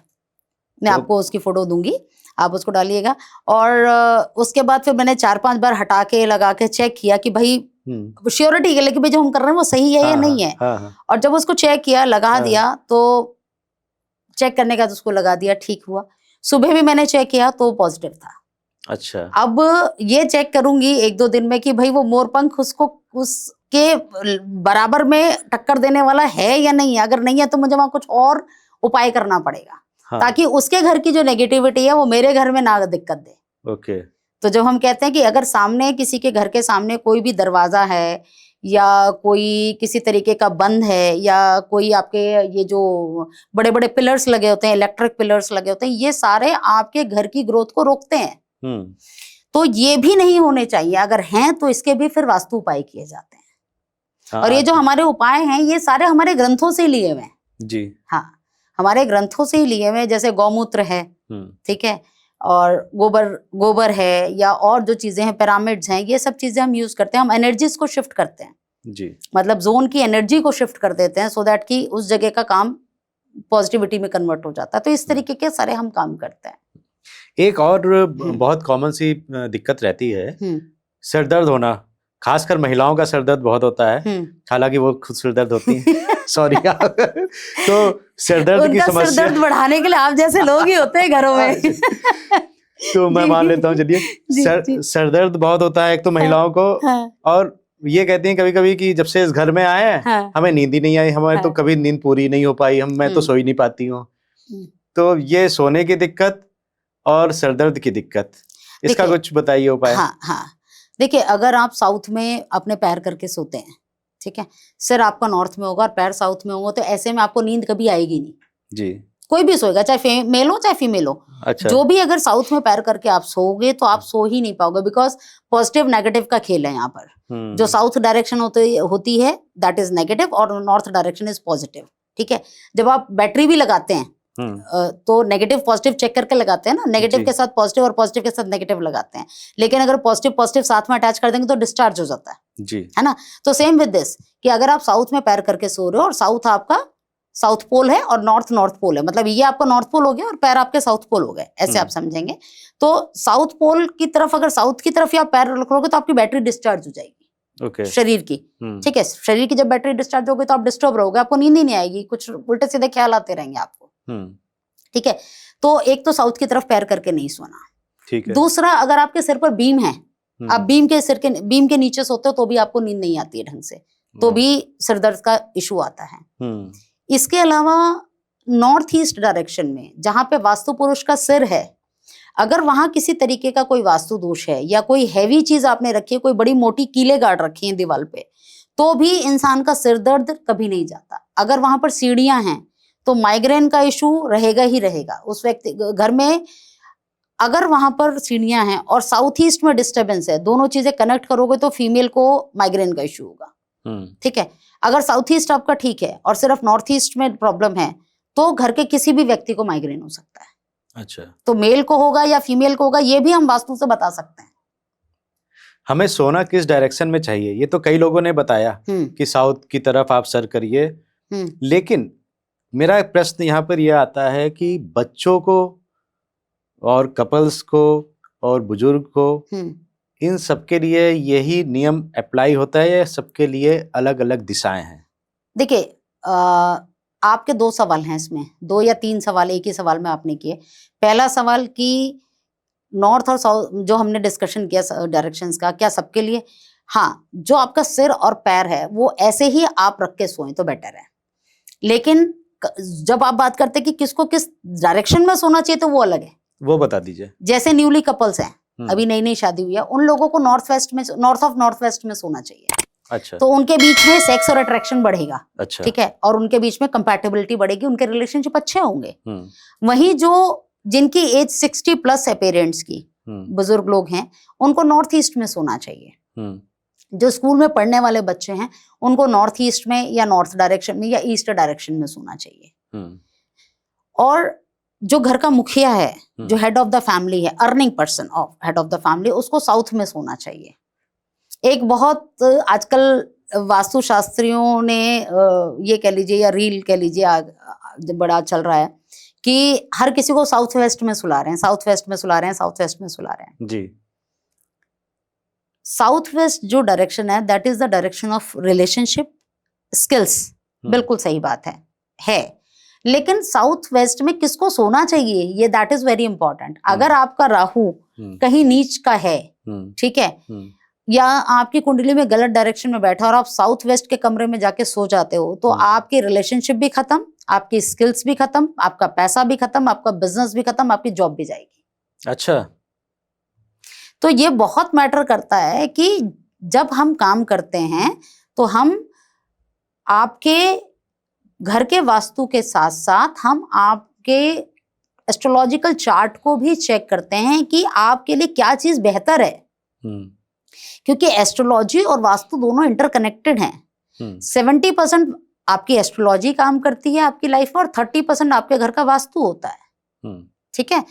मैं आपको उसकी फोटो दूंगी, आप उसको डालिएगा। और उसके बाद फिर मैंने 4-5 बार हटा के लगा के चेक किया कि भाई श्योरिटी के लिए कि भाई जो हम कर रहे हैं वो सही है या नहीं है। और जब उसको चेक किया, लगा दिया, तो चेक करने का तो उसको लगा दिया, ठीक हुआ। सुबह भी मैंने चेक किया तो पॉजिटिव था। अच्छा। अब ये चेक करूंगी 1-2 दिन में कि भाई वो मोरपंख उसको उसके बराबर में टक्कर देने वाला है या नहीं है। अगर नहीं है तो मुझे वहां कुछ और उपाय करना पड़ेगा। हाँ। ताकि उसके घर की जो नेगेटिविटी है वो मेरे घर में ना दिक्कत दे। ओके। तो जब हम कहते हैं कि अगर सामने किसी के घर के सामने कोई भी दरवाजा है या कोई किसी तरीके का बंद है या कोई आपके ये जो बड़े बड़े पिलर्स लगे होते हैं, इलेक्ट्रिक पिलर्स लगे होते हैं, ये सारे आपके घर की ग्रोथ को रोकते हैं। तो ये भी नहीं होने चाहिए। अगर हैं तो इसके भी फिर वास्तु उपाय किए जाते हैं। हाँ, और ये जो हमारे उपाय हैं ये सारे हमारे ग्रंथों से लिए हुए हैं जी। हाँ, हमारे ग्रंथों से ही लिए हुए, जैसे गौमूत्र है, ठीक है, और गोबर है, या और जो चीजें हैं, पिरामिड्स हैं, ये सब चीजें हम यूज करते हैं। हम एनर्जीज को शिफ्ट करते हैं जी, मतलब जोन की एनर्जी को शिफ्ट कर देते हैं, सो दैट कि उस जगह का काम पॉजिटिविटी में कन्वर्ट हो जाता है। तो इस तरीके के सारे हम काम करते हैं। एक और बहुत कॉमन सी दिक्कत रहती है, सर दर्द होना, खासकर महिलाओं का सर दर्द बहुत होता है, हालांकि वो खुद सर दर्द होती हैं सॉरी तो सर दर्द की समस्या, सर दर्द बढ़ाने के लिए आप जैसे लोग ही होते हैं घरों में तो मैं मान लेता हूँ, चलिए सर दर्द बहुत होता है एक तो महिलाओं को, और ये कहती हैं कभी कभी कि जब से इस घर में आए हैं हमें नींद ही नहीं आई, हमारे तो कभी नींद पूरी नहीं हो पाई, मैं तो सो ही नहीं पाती हूँ। तो ये सोने की दिक्कत और सर दर्द की दिक्कत, इसका कुछ बताइए उपाय। हाँ, देखिए, अगर आप साउथ में अपने पैर करके सोते हैं, ठीक है, सिर आपका नॉर्थ में होगा और पैर साउथ में होगा, तो ऐसे में आपको नींद कभी आएगी नहीं जी। कोई भी सोएगा, चाहे मेल हो चाहे फीमेल हो। अच्छा। जो भी अगर साउथ में पैर करके आप सोओगे तो आप सो ही नहीं पाओगे, बिकॉज पॉजिटिव नेगेटिव का खेल है यहाँ पर। जो साउथ डायरेक्शन होती है दैट इज नेगेटिव और नॉर्थ डायरेक्शन इज पॉजिटिव, ठीक है। जब आप बैटरी भी लगाते हैं तो नेगेटिव पॉजिटिव चेक करके लगाते हैं ना, नेगेटिव के साथ पॉजिटिव और पॉजिटिव के साथ नेगेटिव लगाते हैं, लेकिन अगर पॉजिटिव साथ में अटैच कर देंगे तो डिस्चार्ज हो जाता है जी, है ना। तो सेम विद दिस कि अगर आप साउथ में पैर करके सो रहे हो और साउथ आपका साउथ पोल है और नॉर्थ पोल है, मतलब ये आपका नॉर्थ पोल हो गया और पैर आपके साउथ पोल हो गए, ऐसे आप समझेंगे। तो साउथ पोल की तरफ, अगर साउथ की तरफ ही आप पैर रखोगे तो आपकी बैटरी डिस्चार्ज हो जाएगी okay. शरीर की, ठीक है। शरीर की जब बैटरी डिस्चार्ज होगी तो आप डिस्टर्ब रहोगे, आपको नींद ही नहीं आएगी, कुछ उल्टे सीधे ख्याल आते रहेंगे आपको, ठीक है। तो एक तो साउथ की तरफ पैर करके नहीं सोना, ठीक है। दूसरा, अगर आपके सिर पर बीम है, आप बीम के नीचे सोते हो तो भी आपको नींद नहीं आती है ढंग से, तो भी सिर दर्द का इशू आता है। इसके अलावा नॉर्थ ईस्ट डायरेक्शन में जहां पे वास्तु पुरुष का सिर है, अगर वहां किसी तरीके का कोई वास्तु दोष है या कोई हैवी चीज आपने रखी है, कोई बड़ी मोटी कीले गाड़ रखी है दीवार पे, तो भी इंसान का सिर दर्द कभी नहीं जाता। अगर वहां पर सीढ़ियां हैं तो माइग्रेन का इशू रहेगा ही रहेगा उस व्यक्ति घर में। अगर वहां पर सीढ़ियां हैं और साउथ ईस्ट में डिस्टर्बेंस है, दोनों चीजें कनेक्ट करोगे तो फीमेल को माइग्रेन का इशू होगा, ठीक है। अगर साउथ ईस्ट आपका ठीक है और सिर्फ नॉर्थ ईस्ट में प्रॉब्लम है तो घर के किसी भी व्यक्ति को माइग्रेन हो सकता है। अच्छा। तो मेल को होगा या फीमेल को होगा, ये भी हम वास्तु से बता सकते हैं। हमें सोना किस डायरेक्शन में चाहिए, ये तो कई लोगों ने बताया कि साउथ की तरफ आप सर करिए, लेकिन मेरा एक प्रश्न यहाँ पर यह आता है कि बच्चों को और कपल्स को और बुजुर्ग को इन सबके लिए यही नियम अप्लाई होता है या सबके लिए अलग अलग दिशाएं हैं? देखिए, आपके 2 सवाल हैं इसमें, 2 या 3 सवाल एक ही सवाल में आपने किए। पहला सवाल कि नॉर्थ और साउथ जो हमने डिस्कशन किया डायरेक्शंस का, क्या सबके लिए? हाँ, जो आपका सिर और पैर है वो ऐसे ही आप रख के सोएं तो बेटर है। लेकिन जब आप बात करते हैं कि किसको किस डायरेक्शन में सोना चाहिए तो वो अलग है। वो बता दीजिए। जैसे न्यूली कपल्स हैं, अभी नई नई शादी हुई है, उन लोगों को नॉर्थ ऑफ नॉर्थ वेस्ट में सोना चाहिए। अच्छा। तो उनके बीच में सेक्स और अट्रैक्शन बढ़ेगा। अच्छा। ठीक है, और उनके बीच में कंपैटिबिलिटी बढ़ेगी, उनके रिलेशनशिप अच्छे होंगे। वहीं जो जिनकी एज 60 प्लस है, पेरेंट्स की, बुजुर्ग लोग हैं, उनको नॉर्थ ईस्ट में सोना चाहिए। जो स्कूल में पढ़ने वाले बच्चे हैं उनको नॉर्थ ईस्ट में या नॉर्थ डायरेक्शन में या ईस्ट डायरेक्शन में सोना चाहिए। और जो घर का मुखिया है, जो हेड ऑफ द फैमिली है, earning person of head of the family, उसको साउथ में सोना चाहिए। एक बहुत आजकल वास्तु शास्त्रियों ने ये कह लीजिए या रील कह लीजिए बड़ा चल रहा है कि हर किसी को साउथ वेस्ट में सुला रहे हैं, साउथ वेस्ट में सुला रहे हैं, साउथ वेस्ट में सुला रहे हैं जी। साउथ वेस्ट जो डायरेक्शन है, that is the direction of relationship, skills. बिल्कुल सही बात है। लेकिन साउथ वेस्ट में किसको सोना चाहिए, ये दैट इज वेरी इंपॉर्टेंट। अगर आपका राहु कहीं नीच का है, ठीक है, या आपकी कुंडली में गलत डायरेक्शन में बैठा और आप साउथ वेस्ट के कमरे में जाके सो जाते हो, तो आपकी रिलेशनशिप भी खत्म, आपकी स्किल्स भी खत्म, आपका पैसा भी खत्म, आपका बिजनेस भी खत्म, आपकी जॉब भी जाएगी। अच्छा। तो ये बहुत मैटर करता है कि जब हम काम करते हैं तो हम आपके घर के वास्तु के साथ साथ हम आपके एस्ट्रोलॉजिकल चार्ट को भी चेक करते हैं कि आपके लिए क्या चीज बेहतर है। क्योंकि एस्ट्रोलॉजी और वास्तु दोनों इंटरकनेक्टेड हैं। 70% आपकी एस्ट्रोलॉजी काम करती है आपकी लाइफ में और 30% आपके घर का वास्तु होता है। ठीक है,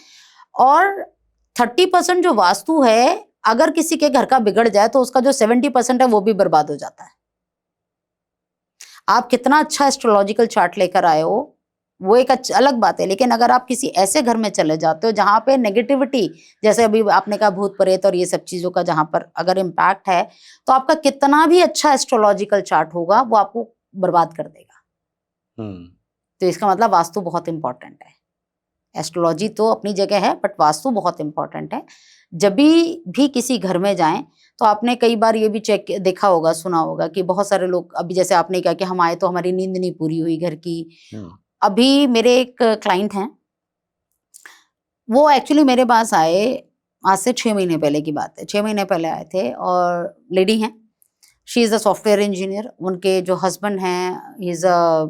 और 30% जो वास्तु है, अगर किसी के घर का बिगड़ जाए तो उसका जो 70% है वो भी बर्बाद हो जाता है। आप कितना अच्छा एस्ट्रोलॉजिकल चार्ट लेकर आए हो वो एक अलग बात है, लेकिन अगर आप किसी ऐसे घर में चले जाते हो जहां पे नेगेटिविटी, जैसे अभी आपने कहा भूत प्रेत और ये सब चीजों का जहां पर अगर इम्पैक्ट है, तो आपका कितना भी अच्छा एस्ट्रोलॉजिकल चार्ट होगा वो आपको बर्बाद कर देगा। तो इसका मतलब वास्तु बहुत इंपॉर्टेंट है। एस्ट्रोलॉजी तो अपनी जगह है, बट वास्तु बहुत इंपॉर्टेंट है। जब भी किसी घर में जाएं तो आपने कई बार ये भी चेक देखा होगा, सुना होगा कि बहुत सारे लोग, अभी जैसे आपने कहा कि हम आए तो हमारी नींद नहीं पूरी हुई घर की। अभी मेरे एक क्लाइंट हैं, वो एक्चुअली मेरे पास आए आज से 6 महीने पहले की बात है। 6 महीने पहले आए थे और लेडी हैं, she is a software engineer. उनके जो हस्बैंड हैं, he is a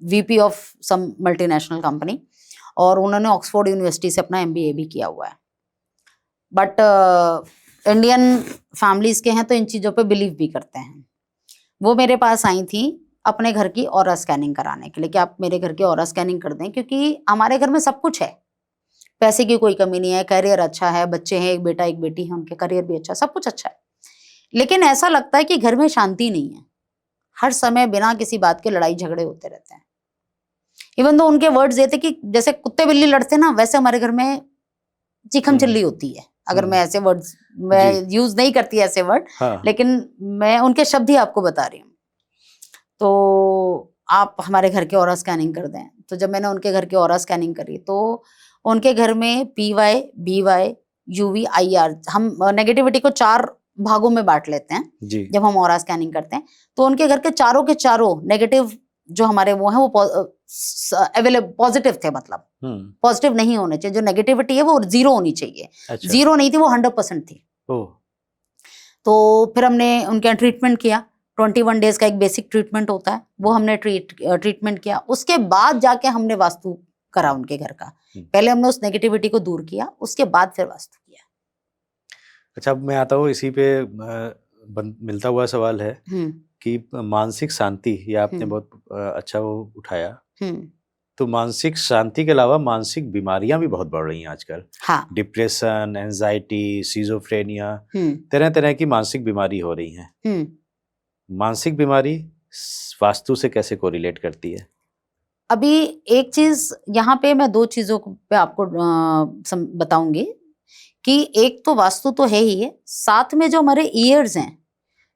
VP of some multinational company, और उन्होंने ऑक्सफोर्ड यूनिवर्सिटी से अपना MBA भी किया हुआ है। बट इंडियन फैमिलीज के हैं तो इन चीज़ों पे बिलीव भी करते हैं। वो मेरे पास आई थी अपने घर की ऑरा स्कैनिंग कराने के लिए कि आप मेरे घर की ऑरा स्कैनिंग कर दें, क्योंकि हमारे घर में सब कुछ है, पैसे की कोई कमी नहीं है, करियर अच्छा है, बच्चे हैं, एक बेटा एक बेटी है, उनके करियर भी अच्छा, सब कुछ अच्छा है, लेकिन ऐसा लगता है कि घर में शांति नहीं है। हर समय बिना किसी बात के लड़ाई झगड़े होते रहते हैं। इवन तो उनके वर्ड्स ये थे कि जैसे कुत्ते बिल्ली लड़ते ना, वैसे हमारे घर में चिखम चिल्ली होती है। अगर मैं ऐसे वर्ड्स, मैं यूज नहीं करती ऐसे वर्ड, लेकिन मैं उनके शब्द ही आपको बता रही हूँ। तो आप हमारे घर के ऑरा स्कैनिंग कर दें। तो जब मैंने उनके घर की ऑरा स्कैनिंग करी तो उनके घर में PY, BY, UV, IR, हम नेगेटिविटी को 4 भागों में बांट लेते हैं जब हम ऑरा स्कैनिंग करते हैं। तो उनके घर के चारों नेगेटिव जो हमारे वो हैं वो पॉजिटिव थे, मतलब पॉजिटिव नहीं होने चाहिए। जो नेगेटिविटी है वो 0 होनी चाहिए। अच्छा। 0 नहीं थी, वो 100% थी। तो फिर हमने उनके यहाँ ट्रीटमेंट किया। 21 डेज का एक बेसिक ट्रीटमेंट होता है, वो हमने ट्रीटमेंट किया। उसके बाद जाके हमने वास्तु करा उनके घर का। पहले हमने उस नेगेटिविटी को दूर किया, उसके बाद फिर वास्तु किया। अच्छा, अब मैं आता हूँ इसी पे मिलता हुआ सवाल है कि मानसिक शांति, ये आपने बहुत अच्छा वो उठाया। तो मानसिक शांति के अलावा मानसिक बीमारियां भी बहुत बढ़ रही हैं आजकल। हाँ। डिप्रेशन, एंजाइटी, सिजोफ्रेनिया, तरह तरह की मानसिक बीमारी हो रही हैं। मानसिक बीमारी वास्तु से कैसे कोरिलेट करती है? अभी एक चीज यहाँ पे मैं 2 चीजों पे आपको बताऊंगी कि एक तो वास्तु तो है ही है, साथ में जो हमारे ईयर्स हैं,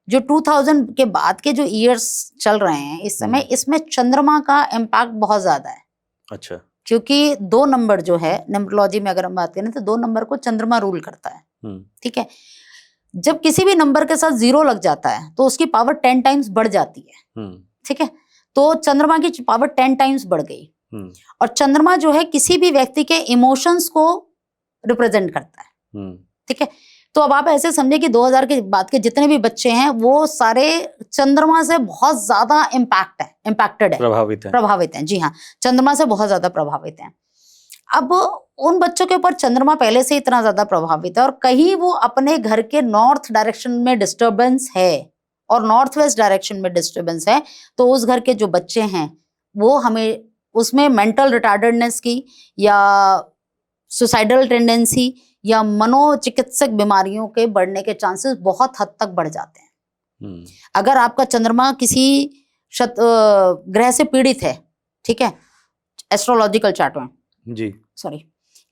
जो 2000 के बाद के जो ईयर्स चल रहे हैं इस समय, इसमें चंद्रमा का इम्पैक्ट बहुत ज्यादा है। अच्छा। क्योंकि 2 नंबर जो है न्यूमरोलॉजी में अगर हम बात करें तो 2 नंबर को चंद्रमा रूल करता है। ठीक है, जब किसी भी नंबर के साथ 0 लग जाता है तो उसकी पावर 10 टाइम्स बढ़ जाती है। ठीक है, तो चंद्रमा की पावर 10 टाइम्स बढ़ गई। और चंद्रमा जो है किसी भी व्यक्ति के इमोशंस को रिप्रेजेंट करता है। ठीक है, तो अब आप ऐसे समझे कि 2000 के बाद के जितने भी बच्चे हैं वो सारे चंद्रमा से बहुत ज्यादा इम्पैक्टेड है, प्रभावित हैं। जी हाँ, चंद्रमा से बहुत ज्यादा प्रभावित हैं। अब उन बच्चों के ऊपर चंद्रमा पहले से इतना ज्यादा प्रभावित है, और कहीं वो अपने घर के नॉर्थ डायरेक्शन में डिस्टर्बेंस है और नॉर्थ वेस्ट डायरेक्शन में डिस्टर्बेंस है, तो उस घर के जो बच्चे हैं वो हमें उसमें मेंटल रिटार्डेडनेस की या सुसाइडल टेंडेंसी या मनोचिकित्सक बीमारियों के बढ़ने के चांसेस बहुत हद तक बढ़ जाते हैं। अगर आपका चंद्रमा किसी ग्रह से पीड़ित है, ठीक है, एस्ट्रोलॉजिकल चार्ट में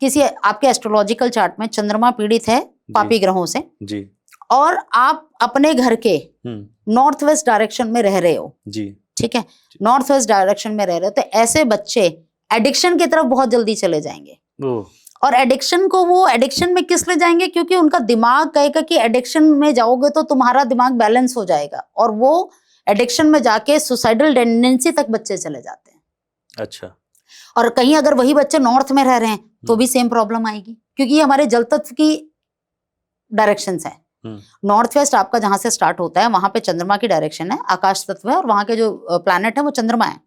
किसी आपके एस्ट्रोलॉजिकल चार्ट में चंद्रमा पीड़ित है पापी ग्रहों से जी, और आप अपने घर के नॉर्थ वेस्ट डायरेक्शन में रह रहे हो जी, ठीक है, नॉर्थ वेस्ट डायरेक्शन में रह रहे हो, तो ऐसे बच्चे एडिक्शन की तरफ बहुत जल्दी चले जाएंगे। और एडिक्शन में किस लिए जाएंगे? क्योंकि उनका दिमाग कहेगा कि एडिक्शन में जाओगे तो तुम्हारा दिमाग बैलेंस हो जाएगा, और वो एडिक्शन में जाके सुसाइडल टेंडेंसी तक बच्चे चले जाते हैं। अच्छा। और कहीं अगर वही बच्चे नॉर्थ में रह रहे हैं तो भी सेम प्रॉब्लम आएगी, क्योंकि ये हमारे जल तत्व की डायरेक्शंस है। नॉर्थ वेस्ट आपका जहां से स्टार्ट होता है वहां पे चंद्रमा की डायरेक्शन है, आकाश तत्व है, और वहां के जो प्लैनेट है वो चंद्रमा है।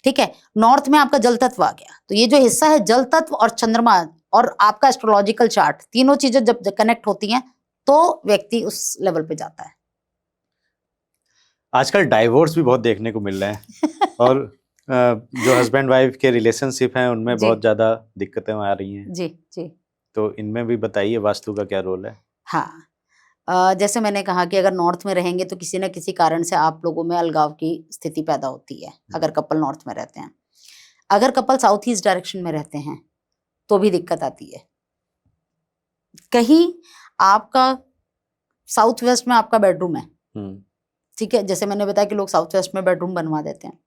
ठीक है, नॉर्थ में आपका जल तत्व आ गया, तो ये जो हिस्सा है जल तत्व और चंद्रमा और आपका एस्ट्रोलॉजिकल चार्ट, तीनों चीजें जब कनेक्ट होती हैं तो व्यक्ति उस लेवल पे जाता है। आजकल डाइवोर्स भी बहुत देखने को मिल रहे हैं और जो हस्बैंड वाइफ के रिलेशनशिप हैं उनमें बहुत ज्यादा दिक्कतें आ रही हैं। जी जी, तो इनमें भी बताइए वास्तु का क्या रोल है? हाँ, जैसे मैंने कहा कि अगर नॉर्थ में रहेंगे तो किसी न किसी कारण से आप लोगों में अलगाव की स्थिति पैदा होती है, अगर कपल नॉर्थ में रहते हैं। अगर कपल साउथ ईस्ट डायरेक्शन में रहते हैं तो भी दिक्कत आती है। कहीं आपका साउथ वेस्ट में आपका बेडरूम है, ठीक है, जैसे मैंने बताया कि लोग साउथ वेस्ट में बेडरूम बनवा देते हैं।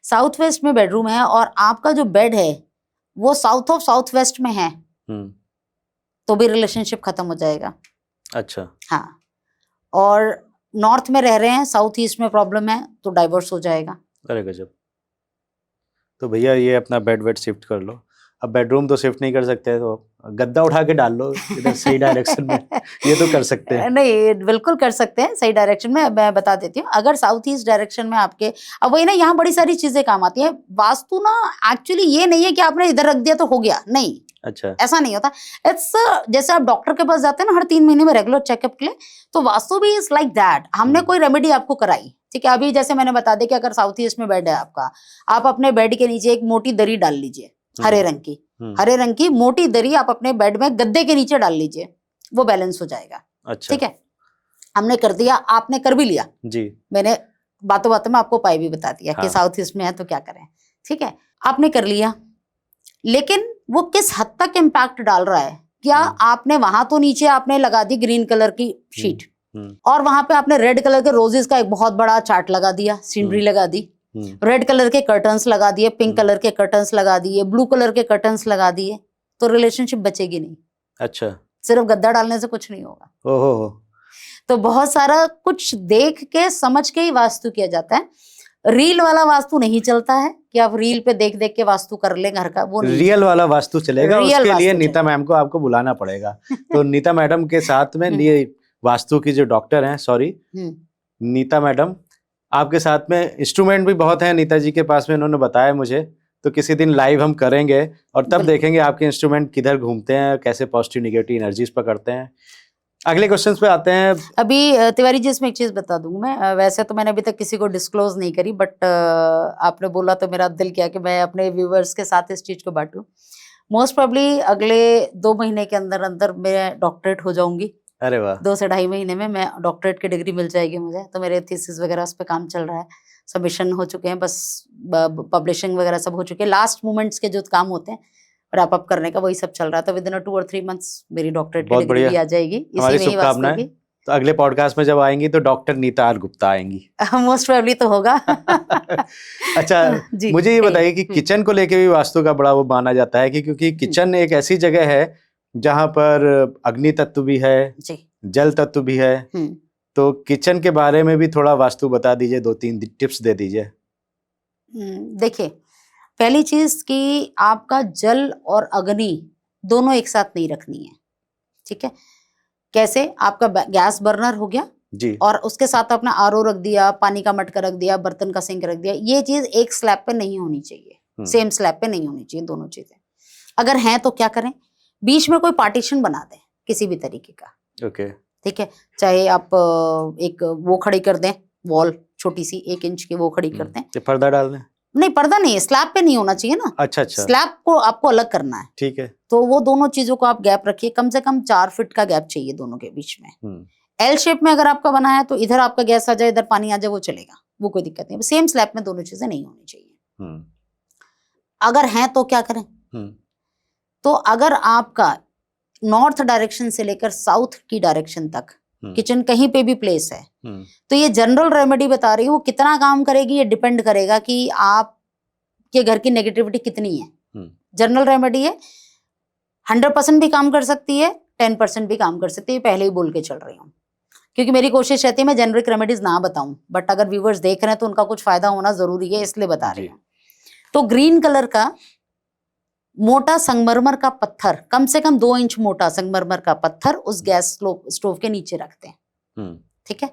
साउथ वेस्ट में बेडरूम है और आपका जो बेड है वो साउथ ऑफ साउथ वेस्ट में है, तो भी रिलेशनशिप खत्म हो जाएगा। अच्छा। हाँ, और नॉर्थ में रह रहे हैं, साउथ ईस्ट में प्रॉब्लम है, तो डाइवोर्स हो जाएगा। अरे गजब। तो भैया ये अपना बेड वेड शिफ्ट कर लो। अब बेडरूम तो शिफ्ट नहीं कर सकते, तो गद्दा उठा के डाल लो इधर सही डायरेक्शन में, ये तो कर सकते हैं। नहीं, बिल्कुल कर सकते हैं सही डायरेक्शन में। मैं बता देती हूँ, अगर साउथ ईस्ट डायरेक्शन में आपके, अब वही ना, यहाँ बड़ी सारी चीजें काम आती हैं। वास्तु ना एक्चुअली ये नहीं है कि आपने इधर रख दिया तो हो गया, नहीं। अच्छा, ऐसा नहीं होता। इट्स जैसे आप डॉक्टर के पास जाते हैं ना हर 3 महीने में रेगुलर चेकअप के लिए, तो वास्तु भी इज लाइक दैट। हमने कोई रेमेडी आपको कराई, ठीक है, अभी जैसे मैंने बता दिया कि अगर साउथ ईस्ट में बेड है आपका, आप अपने बेड के नीचे एक मोटी दरी डाल लीजिए, हरे रंग की मोटी दरी आप अपने बेड में गद्दे के नीचे डाल लीजिए, वो बैलेंस हो जाएगा। अच्छा। ठीक है, हमने कर दिया, आपने कर भी लिया जी, मैंने बातों बातों में आपको उपाय भी बता दिया। हाँ। कि साउथ ईस्ट में है तो क्या करें। ठीक है, आपने कर लिया, लेकिन वो किस हद तक इम्पैक्ट डाल रहा है? क्या आपने वहां तो नीचे आपने लगा दी ग्रीन कलर की शीट, और वहां पे आपने रेड कलर के रोजेस का एक बहुत बड़ा चार्ट लगा दिया, सीनरी लगा दी, रेड कलर के कर्टन्स लगा दिए, पिंक कलर के कर्टन्स लगा दिए, ब्लू कलर के कर्टन्स लगा दिए, तो रिलेशनशिप बचेगी नहीं। अच्छा, सिर्फ गद्दा डालने से कुछ नहीं होगा। ओहो। तो बहुत सारा कुछ देख के समझ के ही वास्तु किया जाता है। रील वाला वास्तु नहीं चलता है कि आप रील पे देख देख के वास्तु कर ले घर का, वो नहीं। रियल वाला वास्तु चलेगा, उसके लिए नीता मैम को आपको बुलाना पड़ेगा। तो नीता मैडम के साथ में ये वास्तु की जो डॉक्टर हैं, सॉरी नीता मैडम, आपके साथ में इंस्ट्रूमेंट भी बहुत है नीता जी के पास में, उन्होंने बताया मुझे। तो किसी दिन लाइव हम करेंगे और तब देखेंगे आपके इंस्ट्रूमेंट किधर घूमते हैं, कैसे पॉजिटिव निगेटिव एनर्जीज पकड़ते हैं। अगले क्वेश्चन पे आते हैं। अभी तिवारी जी, इसमें एक चीज बता दूं मैं, वैसे तो मैंने अभी तक किसी को डिस्क्लोज नहीं करी, बट आपने बोला तो मेरा दिल किया कि मैं अपने व्यूवर्स के साथ इस चीज को बांटूं। मोस्ट प्रोबेबली अगले 2 महीने के अंदर अंदर मैं डॉक्टरेट हो जाऊंगी। अरे वाह। 2 से 2.5 महीने में मैं डॉक्टरेट की डिग्री मिल जाएगी मुझे। तो मेरे थीसिस वगैरह उस पर काम चल रहा है, सबमिशन हो चुके हैं, बस पब्लिशिंग वगैरह सब हो चुके हैं। लास्ट मोमेंट्स के जो काम होते हैं रैप अप करने का वही सब चल रहा था। विद इन 2 और 3 मंथ्स मेरी डॉक्टरेट की बहुत डिग्री बढ़िया। भी आ जाएगी इसी हमारी में ही, वास्तु शुभकामनाएं। की। तो अगले पॉडकास्ट में जब आएंगी तो डॉक्टर नीता आर गुप्ता आएंगी। मोस्ट प्रोबेबली तो होगा। अच्छा, जी मुझे ये कहिए। बताइए कि किचन को लेके भी वास्तु का बड़ा वो माना जाता है कि क्योंकि किचन एक ऐसी जगह है जहां पर अग्नि तत्व भी है, जी। जल तत्व भी है, हम्म। तो किचन के बारे में भी थोड़ा वास्तु बता दीजिए, 2-3 टिप्स दे दीजिए। देखिए, पहली चीज कि आपका जल और अग्नि दोनों एक साथ नहीं रखनी है, ठीक है। कैसे? आपका गैस बर्नर हो गया जी। और उसके साथ आपने आरओ रख दिया, पानी का मटका रख दिया, बर्तन का सिंक रख दिया, ये चीज एक स्लैब पे नहीं होनी चाहिए, सेम स्लैब पे नहीं होनी चाहिए दोनों चीजें। अगर हैं तो क्या करें, बीच में कोई पार्टीशन बना दें किसी भी तरीके का। ओके। ठीक है, चाहे आप एक वो खड़ी कर दें, वॉल छोटी सी 1 इंच की वो खड़ी कर दें। ये पर्दा डाल दें? नहीं, पर्दा नहीं है, स्लैब पे नहीं होना चाहिए ना। अच्छा अच्छा, स्लैब को आपको अलग करना है। ठीक है। तो वो दोनों चीजों को आप गैप रखिए, कम से कम 4 फीट का गैप चाहिए दोनों के बीच में। एल शेप में अगर आपका बना है तो इधर आपका गैस आ जाए, इधर पानी आ जाए, वो चलेगा, वो कोई दिक्कत नहीं। सेम स्लैब में दोनों चीजें नहीं होनी चाहिए। अगर हैं तो क्या करें, तो अगर आपका नॉर्थ डायरेक्शन से लेकर साउथ की डायरेक्शन तक किचन कहीं पे भी प्लेस है, तो ये जनरल रेमेडी बता रही हूँ। कितना काम करेगी ये डिपेंड करेगा कि आपके घर की नेगेटिविटी कितनी है। जनरल रेमेडी है, 100% भी काम कर सकती है, 10% भी काम कर सकती है, पहले ही बोल के चल रही हूँ। क्योंकि मेरी कोशिश रहती है मैं जेनरिक रेमेडीज ना बताऊं, बट अगर व्यूवर्स देख रहे हैं तो उनका कुछ फायदा होना जरूरी है, इसलिए बता रही हूँ। तो ग्रीन कलर का मोटा संगमरमर का पत्थर, कम से कम 2 इंच मोटा संगमरमर का पत्थर उस गैस स्टोव के नीचे रखते हैं, ठीक है।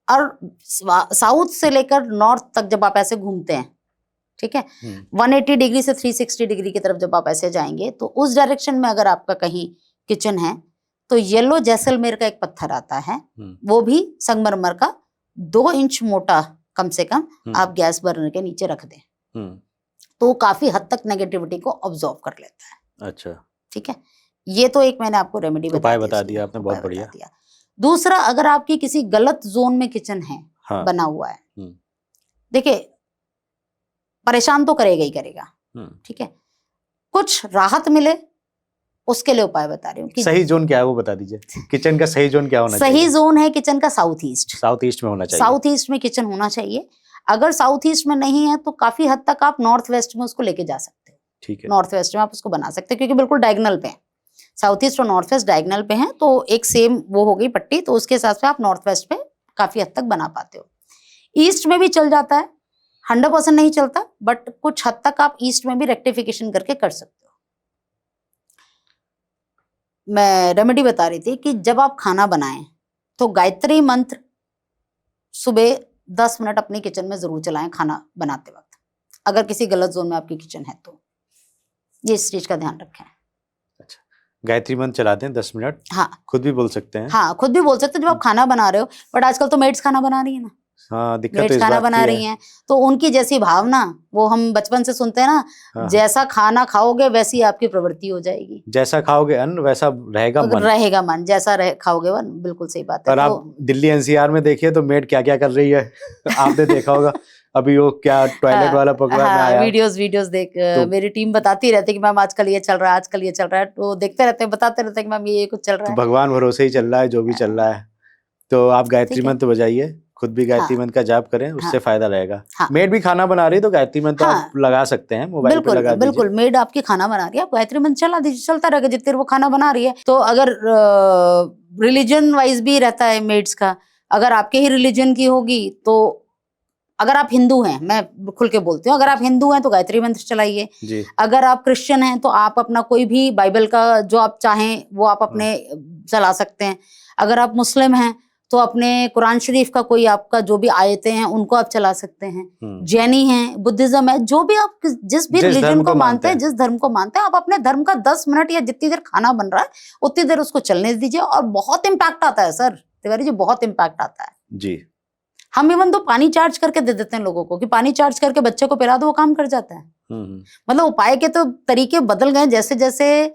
और साउथ से लेकर नॉर्थ तक जब आप ऐसे घूमते हैं, ठीक है, 180 डिग्री से 360 डिग्री की तरफ जब आप ऐसे जाएंगे तो उस डायरेक्शन में अगर आपका कहीं किचन है तो येलो जैसलमेर का एक पत्थर आता है, वो भी संगमरमर का 2 इंच मोटा कम से कम आप गैस बर्नर के नीचे रख दें, तो काफी हद तक नेगेटिविटी को ऑब्जॉर्व कर लेता है। अच्छा, ठीक है। ये तो एक मैंने आपको रेमेडी बता दिया आपने, बहुत बढ़िया। दूसरा, अगर आपकी किसी गलत जोन में किचन है, बना हुआ है, देखिए परेशान तो करेगा ही करेगा, ठीक है। कुछ राहत मिले उसके लिए उपाय बता रही हूँ कि सही जोन क्या है वो बता दीजिए। किचन का सही जोन क्या होना चाहिए? सही जोन है किचन का साउथ ईस्ट। साउथ ईस्ट में होना चाहिए। साउथ ईस्ट में किचन होना चाहिए। अगर साउथ ईस्ट में नहीं है तो काफी हद तक आप नॉर्थ वेस्ट में उसको लेके जा सकते हो, ठीक है। नॉर्थ वेस्ट में आप उसको बना सकते हो क्योंकि बिल्कुल डायगोनल पे है, साउथ ईस्ट और नॉर्थ वेस्ट डायगोनल पे हैं, तो एक सेम वो हो गई पट्टी, तो उसके हिसाब से आप नॉर्थ वेस्ट पे काफी हद तक बना पाते हो। ईस्ट में भी चल जाता है, 100% नहीं चलता, बट कुछ हद तक आप ईस्ट में भी रेक्टिफिकेशन करके कर सकते हो। मैं रेमेडी बता रही थी कि जब आप खाना बनाएं तो गायत्री मंत्र सुबह 10 मिनट अपने किचन में जरूर चलाएं खाना बनाते वक्त, अगर किसी गलत जोन में आपकी किचन है तो। ये इस चीज का ध्यान रखें। अच्छा, गायत्री मंत्र चलाते हैं 10 मिनट? हाँ, खुद भी बोल सकते हैं? हाँ, खुद भी बोल सकते हैं जब आप खाना बना रहे हो, बट आजकल तो मेड्स खाना बना रही है ना। हाँ, दिक्कत तो इस खाना बना रही हैं, तो उनकी जैसी भावना, वो हम बचपन से सुनते हैं ना, हाँ, जैसा खाना खाओगे वैसी आपकी प्रवृत्ति हो जाएगी। जैसा खाओगे अन्न वैसा रहेगा मन। रहेगा मन, जैसा खाओगे वन, बिल्कुल सही बात है। और तो, आप दिल्ली एनसीआर में देखिए तो मेड क्या क्या कर रही है आपने देखा होगा। अभी वो क्या टॉयलेट वाला प्रोग्राम में आया, वीडियोस देख तो, मेरी टीम बताती रहती है कि मैम आजकल ये चल रहा है, आजकल ये चल रहा है, तो देखते रहते हैं, बताते रहते हैं कि मैम ये कुछ चल रहा है। भगवान भरोसे ही चल रहा है जो भी चल रहा है। तो आप गायत्री मंत्र बजाइए, खुद भी गायत्री मंत्र का जाप करें, उससे फायदा रहेगा। मेड भी खाना बना रही है तो गायत्री मंत्र आप लगा सकते हैं, मोबाइल पे लगा दीजिए। बिल्कुल, मेड आपकी खाना बना रही है, आप गायत्री मंत्र चला दीजिए, चलता रहेगा जितनी देर वो खाना बना रही है। तो अगर रिलीजन वाइज भी रहता है मेड्स का, अगर आपके ही रिलीजन की होगी तो, अगर आप हिंदू हैं, मैं खुल के बोलती हूँ, अगर आप हिंदू हैं तो गायत्री मंत्र चलाइए। अगर आप क्रिश्चियन हैं तो आप अपना कोई भी बाइबल का जो आप चाहें वो आप अपने चला सकते हैं। अगर आप मुस्लिम हैं तो अपने कुरान शरीफ का कोई आपका जो भी आयतें हैं उनको आप चला सकते हैं। जैनी हैं, बुद्धिज्म है, जो भी आप जिस भी रिलीजन को मानते हैं, जिस धर्म को मानते हैं, आप अपने धर्म का 10 मिनट या जितनी देर खाना बन रहा है उतनी देर उसको चलने दीजिए, और बहुत इम्पैक्ट आता है सर तिवारी जी, बहुत इम्पैक्ट आता है जी। हम इवन तो पानी चार्ज करके दे देते हैं लोगों को कि पानी चार्ज करके बच्चे को पिला दो, वो काम कर जाता है। मतलब उपाय के तो तरीके बदल गए, जैसे जैसे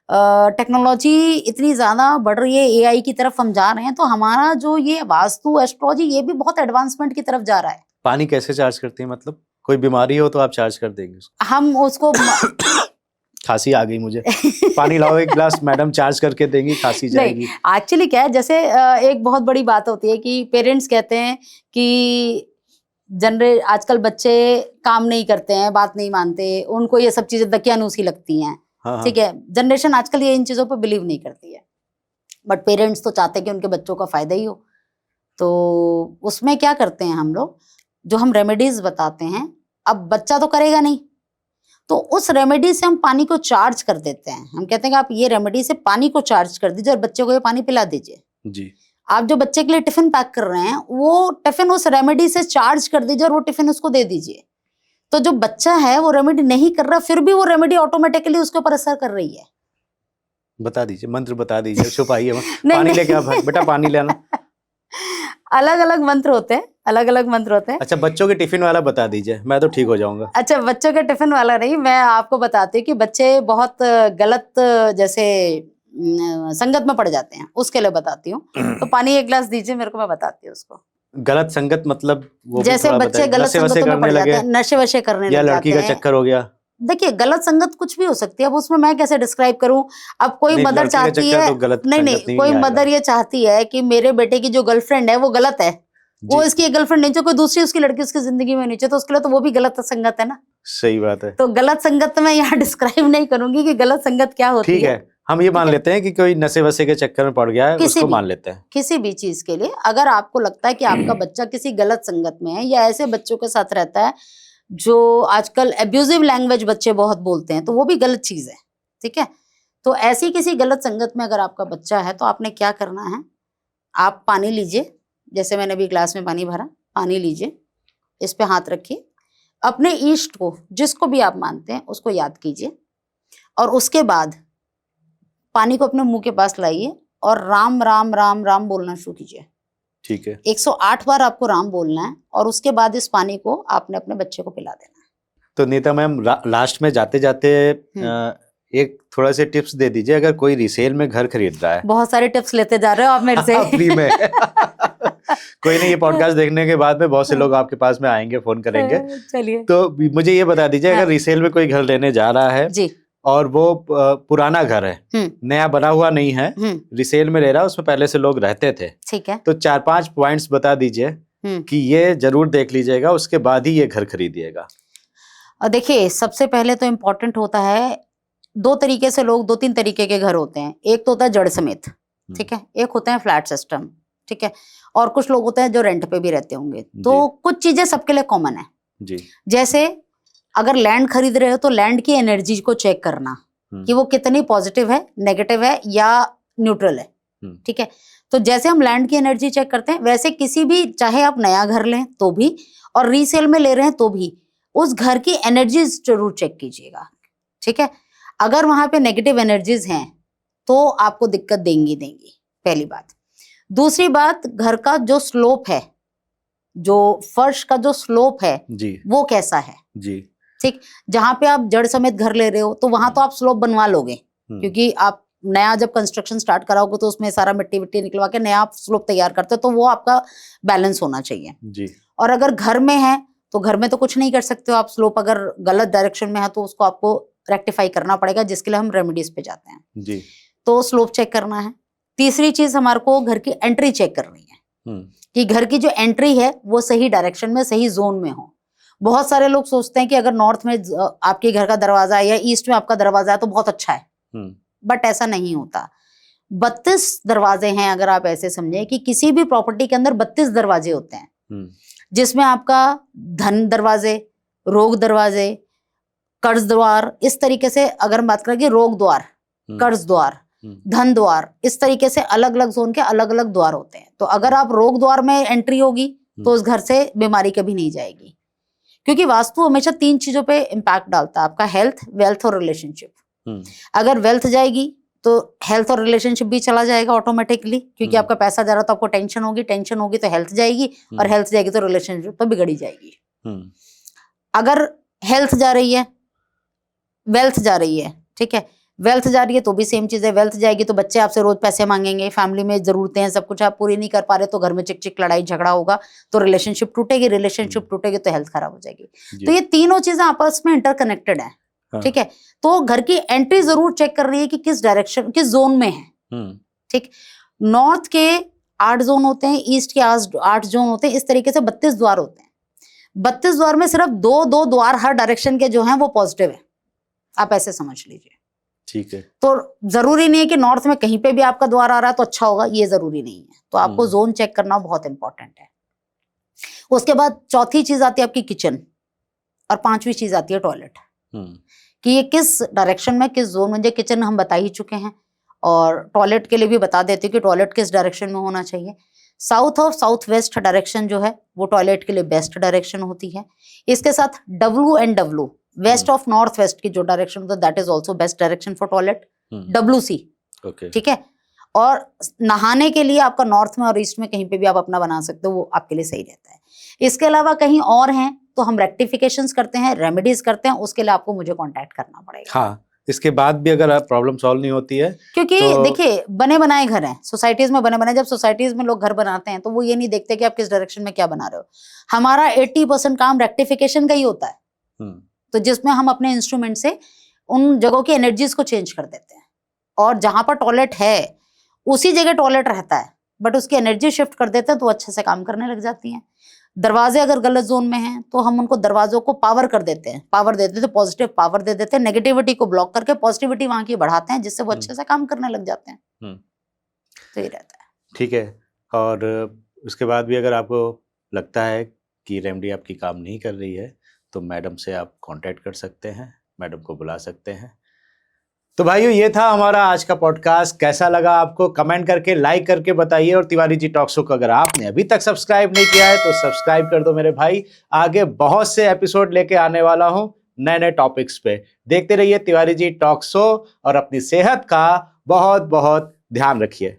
टेक्नोलॉजी इतनी ज्यादा बढ़ रही है, एआई की तरफ हम जा रहे हैं, तो हमारा जो ये वास्तु एस्ट्रोलॉजी ये भी बहुत एडवांसमेंट की तरफ जा रहा है। पानी कैसे चार्ज करते हैं? मतलब कोई बीमारी हो तो आप चार्ज कर देंगे उसको? हम उसको खांसी आ गई मुझे, पानी लाओ एक गिलास, मैडम चार्ज करके देंगी, खांसी जाएगी। एक्चुअली क्या है, जैसे एक बहुत बड़ी बात होती है कि पेरेंट्स कहते हैं कि आजकल बच्चे काम नहीं करते हैं, बात नहीं मानते, उनको ये सब चीजें दकियानूसी लगती हैं। हाँ, ठीक है, जनरेशन आजकल ये इन चीजों पर बिलीव नहीं करती है, बट पेरेंट्स तो चाहते हैं कि उनके बच्चों का फायदा ही हो। तो उसमें क्या करते हैं हम लोग, जो हम रेमेडीज बताते हैं, अब बच्चा तो करेगा नहीं, तो उस रेमेडी से हम पानी को चार्ज कर देते हैं। हम कहते हैं कि आप ये रेमेडी से पानी को चार्ज कर दीजिए और बच्चे को ये पानी पिला दीजिए। जी। आप जो बच्चे के लिए टिफिन पैक कर रहे हैं, वो टिफिन उस रेमेडी से चार्ज कर दीजिए और वो टिफिन उसको दे दीजिए। तो जो बच्चा है वो रेमेडी नहीं कर रहा, फिर भी वो रेमेडी ऑटोमेटिकली उसके ऊपर असर कर रही है। बता दीजिए, मंत्र बता दीजिए, छुपाइए। पानी लेके आ बेटा, पानी लेना। अलग अलग मंत्र होते हैं, अलग अलग मंत्र होते हैं। अच्छा, बच्चों के टिफिन वाला बता दीजिए, मैं तो ठीक हो जाऊंगा। अच्छा, बच्चों के टिफिन वाला नहीं, मैं आपको बताती हूँ कि बच्चे बहुत गलत जैसे संगत में पड़ जाते हैं, उसके लिए बताती हूँ। तो पानी एक गिलास दीजिए मेरे को, मैं बताती हूँ उसको। गलत संगत मतलब वो जैसे बच्चे गलत संगतों में पड़ जाते हैं, नशे वशे करने या लग लड़की जाते का हैं। चक्कर हो गया। देखिए, गलत संगत कुछ भी हो सकती है, अब उसमें मैं कैसे डिस्क्राइब करूं। अब कोई मदर चाहती है, तो नहीं, कोई मदर ये चाहती है कि मेरे बेटे की जो गर्लफ्रेंड है वो गलत है, वो इसकी गर्लफ्रेंड नहीं चाहिए, कोई दूसरी उसकी लड़की उसकी जिंदगी में नहीं चाहिए, तो उसके लिए तो वो भी गलत संगत है ना। सही बात है। तो गलत संगत मैं यहाँ डिस्क्राइब नहीं करूंगी कि गलत संगत क्या होती है। ठीक है, हम ये मान लेते हैं कि कोई नशे वशे के चक्कर में पड़ गया है, उसको मान लेते हैं। किसी भी चीज के लिए अगर आपको लगता है कि आपका बच्चा किसी गलत संगत में है, या ऐसे बच्चों के साथ रहता है जो आजकल एब्यूजिव लैंग्वेज बच्चे बहुत बोलते हैं, तो वो भी गलत चीज है। ठीक है, तो ऐसी किसी गलत संगत में अगर आपका बच्चा है, तो आपने क्या करना है, आप पानी लीजिए, जैसे मैंने अभी ग्लास में पानी भरा, पानी लीजिए, इस पे हाथ रखिए, अपने इष्ट को, जिसको भी आप मानते हैं उसको याद कीजिए, और उसके बाद पानी को अपने मुंह के पास लाइए और राम राम राम राम बोलना शुरू कीजिए। ठीक है, 108 बार आपको राम बोलना है, और उसके बाद इस पानी को आपने अपने बच्चे को पिला देना है। तो नीता मैम, लास्ट में जाते जाते एक थोड़ा से टिप्स दे दीजिए, अगर कोई रिसेल में घर खरीद रहा है। बहुत सारे टिप्स लेते जा रहे हो आप मेरे से। फ्री में। कोई नहीं, ये पॉडकास्ट देखने के बाद में बहुत से लोग आपके पास में आएंगे, फोन करेंगे। चलिए, तो मुझे ये बता दीजिए, अगर रिसेल में कोई घर लेने जा रहा है जी, और वो पुराना घर है, नया बना हुआ नहीं है, रिसेल में ले रहा है, उसमें पहले से लोग रहते थे, ठीक है, तो 4-5 पॉइंट्स बता दीजिए कि ये जरूर देख लीजिएगा, उसके बाद ही ये घर खरीदिएगा। और देखिए, सबसे पहले तो इम्पोर्टेंट होता है, दो तीन तरीके के घर होते हैं। एक तो होता है जड़ समेत, ठीक है, एक होते हैं फ्लैट सिस्टम, ठीक है, और कुछ लोग होते हैं जो रेंट पे भी रहते होंगे। तो कुछ चीजें सबके लिए कॉमन है जी। जैसे अगर लैंड खरीद रहे हो तो लैंड की एनर्जी को चेक करना कि वो कितनी पॉजिटिव है, नेगेटिव है या न्यूट्रल है। ठीक है, तो जैसे हम लैंड की एनर्जी चेक करते हैं, वैसे किसी भी, चाहे आप नया घर लें तो भी और रीसेल में ले रहे हैं तो भी, उस घर की एनर्जीज जरूर चेक कीजिएगा। ठीक है, अगर वहां पे नेगेटिव एनर्जीज हैं तो आपको दिक्कत देंगी, पहली बात। दूसरी बात, घर का जो स्लोप है, जो फर्श का जो स्लोप है जी, वो कैसा है जी। ठीक, जहां पे आप जड़ समेत घर ले रहे हो तो वहां तो आप स्लोप बनवा लोगे, क्योंकि आप नया जब कंस्ट्रक्शन स्टार्ट कराओगे तो उसमें सारा मिट्टी निकलवा के नया आप स्लोप तैयार करते हो, तो वो आपका बैलेंस होना चाहिए जी। और अगर घर में है तो घर में तो कुछ नहीं कर सकते हो आप, स्लोप अगर गलत डायरेक्शन में है तो उसको आपको रेक्टिफाई करना पड़ेगा, जिसके लिए हम रेमेडीज पे जाते हैं जी। तो स्लोप चेक करना है। तीसरी चीज, हमारे को घर की एंट्री चेक करनी है कि घर की जो एंट्री है वो सही डायरेक्शन में, सही जोन में हो। बहुत सारे लोग सोचते हैं कि अगर नॉर्थ में आपके घर का दरवाजा है या ईस्ट में आपका दरवाजा है तो बहुत अच्छा है, बट ऐसा नहीं होता। 32 दरवाजे हैं, अगर आप ऐसे समझे कि किसी भी प्रॉपर्टी के अंदर 32 दरवाजे होते हैं, जिसमें आपका धन दरवाजे, रोग दरवाजे, कर्ज द्वार, इस तरीके से अगर हम बात करें कि रोग द्वार, कर्ज द्वार, धन द्वार, इस तरीके से अलग अलग जोन के अलग अलग द्वार होते हैं। तो अगर आप रोग द्वार में एंट्री होगी तो उस घर से बीमारी कभी नहीं जाएगी, क्योंकि वास्तु हमेशा 3 चीजों पे इम्पैक्ट डालता है, आपका हेल्थ, वेल्थ और रिलेशनशिप। अगर वेल्थ जाएगी तो हेल्थ और रिलेशनशिप भी चला जाएगा ऑटोमेटिकली, क्योंकि आपका पैसा जा रहा तो आपको टेंशन होगी, टेंशन होगी तो हेल्थ जाएगी, और हेल्थ जाएगी तो रिलेशनशिप तो बिगड़ी जाएगी। अगर हेल्थ जा रही है, वेल्थ जा रही है, ठीक है, वेल्थ जा रही है तो भी सेम चीज है, वेल्थ जाएगी तो बच्चे आपसे रोज पैसे मांगेंगे, फैमिली में जरूरतें हैं, सब कुछ आप पूरी नहीं कर पा रहे तो घर में चिक चिक लड़ाई झगड़ा होगा, तो रिलेशनशिप टूटेगी, रिलेशनशिप टूटेगी तो हेल्थ खराब हो जाएगी। तो ये तीनों चीजें आपस में इंटरकनेक्टेड है। हाँ। ठीक है, तो घर की एंट्री जरूर चेक कर रही है कि किस डायरेक्शन, किस जोन में है। ठीक, नॉर्थ के 8 जोन होते हैं, ईस्ट के 8 जोन होते हैं, इस तरीके से 32 द्वार होते हैं। 32 द्वार में सिर्फ 2 द्वार हर डायरेक्शन के जो हैं वो पॉजिटिव है, आप ऐसे समझ लीजिए। ठीक है। तो जरूरी नहीं है कि नॉर्थ में कहीं पे भी आपका द्वार आ रहा है तो अच्छा होगा, ये जरूरी नहीं है। तो आपको जोन चेक करना बहुत इंपॉर्टेंट है। उसके बाद चौथी चीज आती है आपकी किचन, और 5वीं चीज आती है टॉयलेट, कि ये किस डायरेक्शन में, किस जोन में। जो किचन हम बता ही चुके हैं, और टॉयलेट के लिए भी बता देते हैं कि टॉयलेट किस डायरेक्शन में होना चाहिए। साउथ और साउथ वेस्ट डायरेक्शन जो है वो टॉयलेट के लिए बेस्ट डायरेक्शन होती है। इसके साथ WNW, west of north west की जो डायरेक्शन होता है, that is also best direction for toilet. WC, ठीक है। और नहाने के लिए आपका नॉर्थ में और ईस्ट में कहीं पे भी आप अपना बना सकते हो, वो आपके लिए सही रहता है। इसके अलावा कहीं और हैं तो हम रेक्टिफिकेशंस करते हैं, रेमेडीज करते हैं, उसके लिए आपको मुझे कांटेक्ट करना पड़ेगा। हाँ, इसके बाद भी अगर प्रॉब्लम सॉल्व नहीं होती है, क्योंकि तो देखिए बने बनाए घर हैं, सोसाइटीज में बने बनाए, जब सोसाइटीज में लोग घर बनाते हैं तो वो ये नहीं देखते कि आप किस डायरेक्शन में क्या बना रहे हो। हमारा 80% काम रेक्टिफिकेशन का ही होता है, तो जिसमें हम अपने इंस्ट्रूमेंट से उन जगहों की एनर्जीज को चेंज कर देते हैं, और जहां पर टॉयलेट है उसी जगह टॉयलेट रहता है, बट उसकी एनर्जी शिफ्ट कर देते हैं तो अच्छे से काम करने लग जाती हैं। दरवाजे अगर गलत जोन में हैं तो हम उनको दरवाजों को पावर कर देते हैं, पावर देते हैं, पॉजिटिव पावर दे देते हैं, नेगेटिविटी को ब्लॉक करके पॉजिटिविटी वहां की बढ़ाते हैं, जिससे वो अच्छे से काम करने लग जाते हैं। तो ये रहता है। ठीक है। और उसके बाद भी अगर आपको लगता है कि रेमेडी आपकी काम नहीं कर रही है तो मैडम से आप कांटेक्ट कर सकते हैं, मैडम को बुला सकते हैं। तो भाइयों, ये था हमारा आज का पॉडकास्ट। कैसा लगा आपको कमेंट करके, लाइक करके बताइए। और तिवारी जी टॉक शो को अगर आपने अभी तक सब्सक्राइब नहीं किया है तो सब्सक्राइब कर दो मेरे भाई। आगे बहुत से एपिसोड लेके आने वाला हूं नए नए टॉपिक्स पे। देखते रहिए तिवारी जी टॉक शो, और अपनी सेहत का बहुत बहुत ध्यान रखिए।